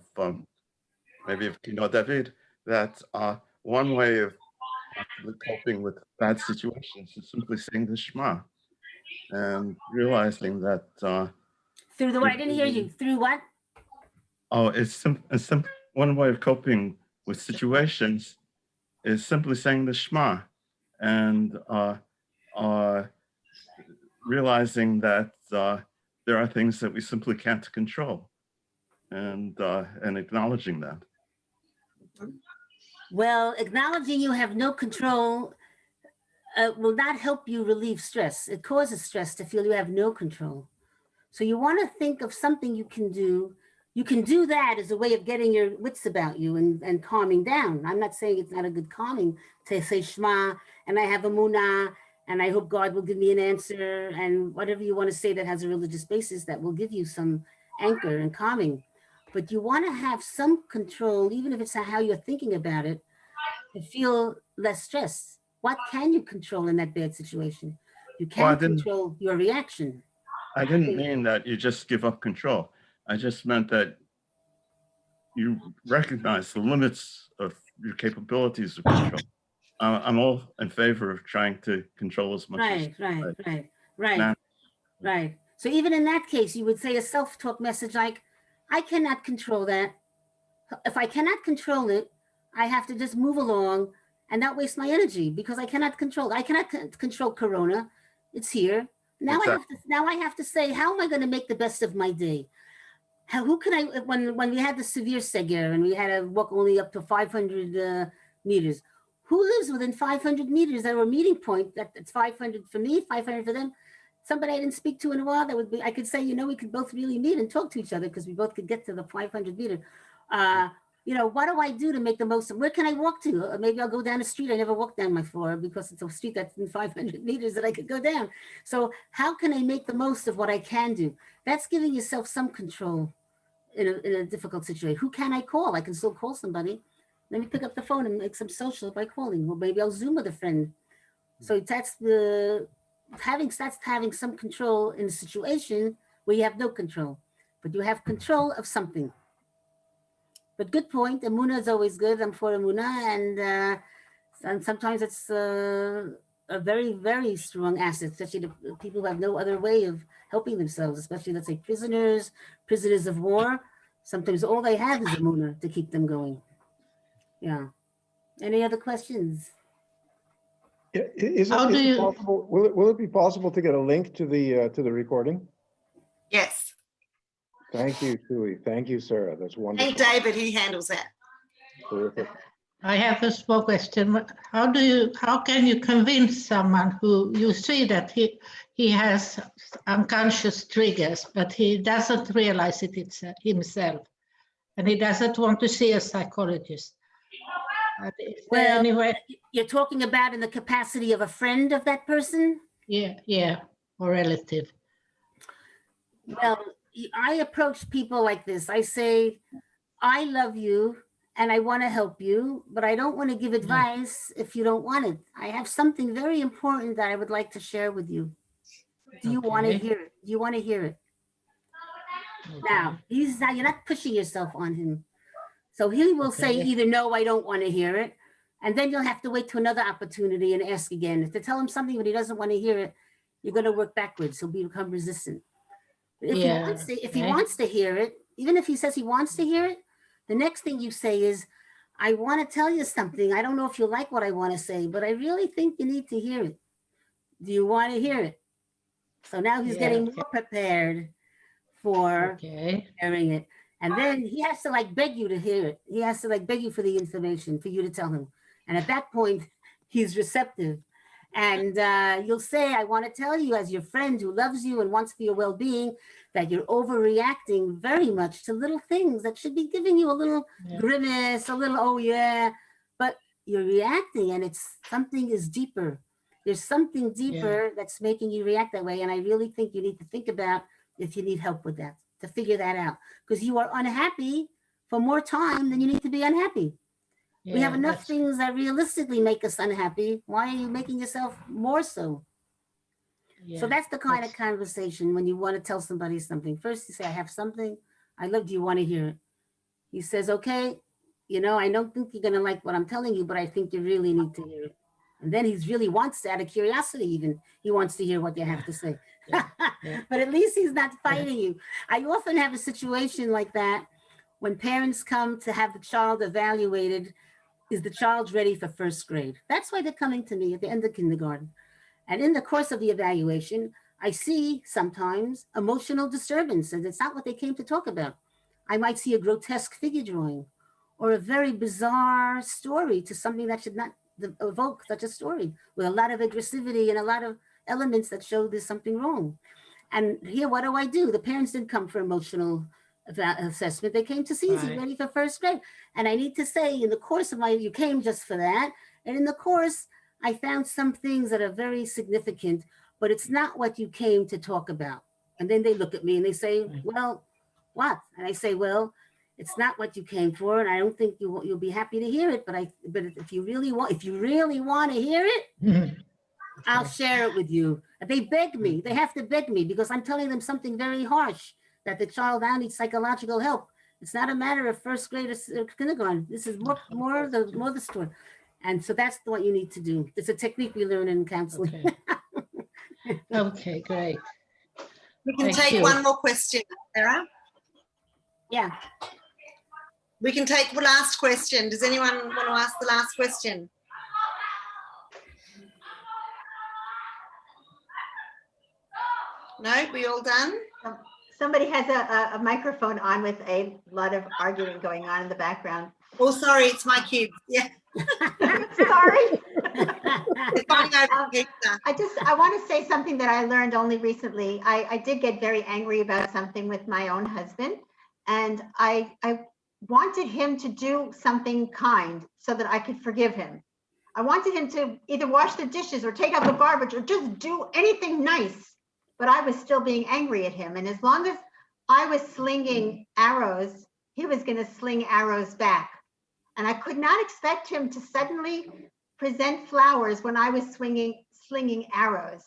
maybe of Kino David, that one way of coping with bad situations is simply saying the Shema and realizing that through the what? I didn't hear you. Through what? Oh, it's one way of coping with situations is simply saying the Shema and realizing that there are things that we simply can't control, and acknowledging that. Well, acknowledging you have no control will not help you relieve stress. It causes stress to feel you have no control. So you want to think of something you can do. You can do that as a way of getting your wits about you and calming down. I'm not saying it's not a good calming to say Shema and I have Emunah and I hope God will give me an answer and whatever you want to say that has a religious basis that will give you some anchor and calming. But you want to have some control, even if it's how you're thinking about it, to feel less stress. What can you control in that bad situation? You can't control your reaction. I didn't mean that you just give up control. I just meant that you recognize the limits of your capabilities of control. I'm all in favor of trying to control as much as Right. So even in that case, you would say a self-talk message like, I cannot control that. If I cannot control it, I have to just move along and not waste my energy because I cannot control it. I cannot control Corona. It's here. Now I have to say, how am I going to make the best of my day? Who can I, when we had the severe seger and we had to walk only up to 500 meters, who lives within 500 meters that were meeting point? That's 500 for me, 500 for them. Somebody I didn't speak to in a while, that would be, I could say, we could both really meet and talk to each other because we both could get to the 500 meter. What do I do to make the most of, where can I walk to? Maybe I'll go down a street I never walked down before because it's a street that's in 500 meters that I could go down. So how can I make the most of what I can do? That's giving yourself some control in a difficult situation. Who can I call? I can still call somebody. Let me pick up the phone and make some social by calling. Or maybe I'll Zoom with a friend. So that's having some control in a situation where you have no control, but you have control of something. But good point. Emunah is always good. I'm for Emunah, and sometimes it's a very, very strong asset, especially the people who have no other way of helping themselves, especially, let's say, prisoners of war. Sometimes all they have is Emunah to keep them going. Yeah. Any other questions? How do you? Possible, will it be possible to get a link to the recording? Yes. Thank you, Tui. Thank you, Sarah. That's wonderful. Thank David. He handles that. Terrific. I have a small question. How can you convince someone who you see that he has unconscious triggers, but he doesn't realize it himself, and he doesn't want to see a psychologist? Well, anyway, you're talking about in the capacity of a friend of that person? Yeah, or relative. Well, I approach people like this. I say, I love you and I want to help you, but I don't want to give advice if you don't want it. I have something very important that I would like to share with you. Do you want to hear it? Do you want to hear it? Now, you're not pushing yourself on him. So he will say either, no, I don't want to hear it. And then you'll have to wait to another opportunity and ask again. If to tell him something, but he doesn't want to hear it, you're going to work backwards. He'll become resistant. But if he wants to hear it, even if he says he wants to hear it, the next thing you say is, I want to tell you something. I don't know if you like what I want to say, but I really think you need to hear it. Do you want to hear it? So now he's getting more prepared for hearing it. And then he has to like beg you to hear it. He has to like beg you for the information for you to tell him. And at that point, he's receptive. And you'll say, I want to tell you as your friend who loves you and wants for your well-being that you're overreacting very much to little things that should be giving you a little grimace, a little, oh yeah, but you're reacting and it's something is deeper. There's something deeper that's making you react that way. And I really think you need to think about if you need help with that, to figure that out, because you are unhappy for more time than you need to be unhappy. We have enough things that realistically make us unhappy. Why are you making yourself more so? So that's the kind of conversation when you want to tell somebody something. First you say, I have something. I love, do you want to hear it? He says, okay, you know, I don't think you're going to like what I'm telling you, but I think you really need to hear it. And then he really wants to, out of curiosity even, he wants to hear what you have to say. But at least he's not fighting you. I often have a situation like that when parents come to have the child evaluated. Is the child ready for first grade? That's why they're coming to me at the end of kindergarten. And in the course of the evaluation, I see sometimes emotional disturbance, and it's not what they came to talk about. I might see a grotesque figure drawing or a very bizarre story to something that should not evoke such a story, with a lot of aggressivity and a lot of elements that show there's something wrong. And here, what do? The parents didn't come for emotional assessment. They came to see, is he ready for first grade? And I need to say, in the course of you came just for that. And in the course, I found some things that are very significant, but it's not what you came to talk about. And then they look at me and they say, well, what? And I say, well, it's not what you came for. And I don't think you'll be happy to hear it. But if you really want to hear it, I'll share it with you. They beg me. They have to beg me because I'm telling them something very harsh, that the child now needs psychological help. It's not a matter of first grade or kindergarten. This is more the story. And so that's what you need to do. It's a technique we learn in counseling. Okay, great. We can take one more question, Sarah. Yeah. We can take the last question. Does anyone want to ask the last question? No, we all done? Somebody has a microphone on with a lot of arguing going on in the background. Oh, sorry, it's my kids. Yeah. Sorry. I want to say something that I learned only recently. I did get very angry about something with my own husband, and I wanted him to do something kind so that I could forgive him. I wanted him to either wash the dishes or take out the garbage or just do anything nice. But I was still being angry at him. And as long as I was slinging arrows, he was going to sling arrows back. And I could not expect him to suddenly present flowers when I was slinging arrows.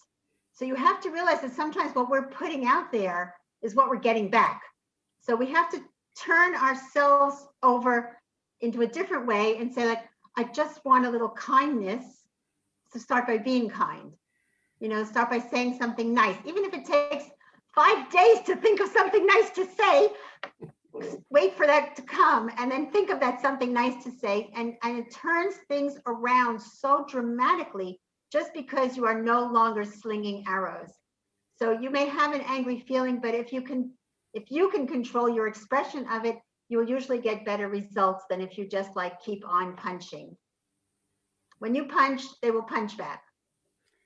So you have to realize that sometimes what we're putting out there is what we're getting back. So we have to turn ourselves over into a different way and say, like, I just want a little kindness. So start by being kind. You know, start by saying something nice. Even if it takes 5 days to think of something nice to say, wait for that to come and then think of that something nice to say. And it turns things around so dramatically just because you are no longer slinging arrows. So you may have an angry feeling, but if you can control your expression of it, you'll usually get better results than if you just like keep on punching. When you punch, they will punch back.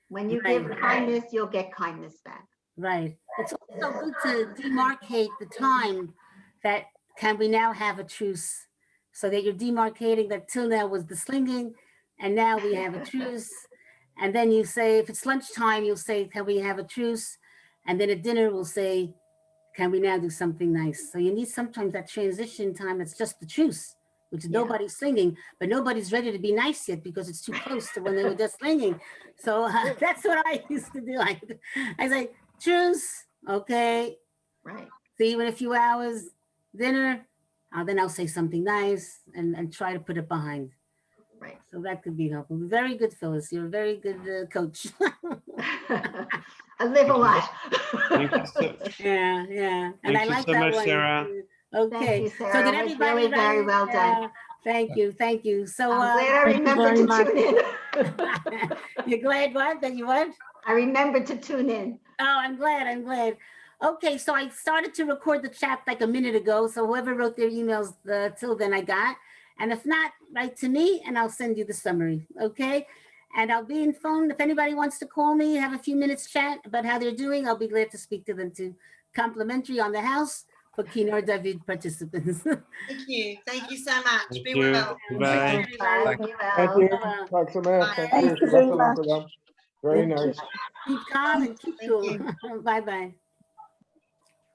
When you give kindness, you'll get kindness back. Right. It's also good to demarcate the time that can we now have a truce, so that you're demarcating that till now was the slinging and now we have a truce. And then you say, if it's lunchtime, you'll say, can we have a truce? And then at dinner, we'll say, can we now do something nice? So you need sometimes that transition time that's just the truce, which is nobody's slinging, but nobody's ready to be nice yet because it's too close to when they were just slinging. So that's what I used to do. I say, truce, okay. Right. See you in a few hours, dinner. Then I'll say something nice and try to put it behind. Right. So that could be helpful. Very good, Phyllis. You're a very good coach. I live a lot. Thank you so, Yeah. And I thank you like so that much, one. Sarah. Okay. Thank you, Sarah. So did It was everybody really very well done. Thank you. So I'm glad I thank you remembered very to much. tune in. you're glad what? That you what? I remembered to tune in. Oh, I'm glad. Okay, so I started to record the chat like a minute ago. So whoever wrote their emails till then I got. And if not, write to me and I'll send you the summary, okay? And I'll be in phone. If anybody wants to call me, have a few minutes chat about how they're doing, I'll be glad to speak to them too. Complimentary on the house for Kinor David participants. Thank you. Thank you so much. Thank Be you. well. Bye. Bye. Be Thank well. you. Well, Tack så mycket. Bye. Thank you. Thank you very Bästa much. program. Very Thank you. nice. keep calm and keep Thank cool. you. Bye-bye.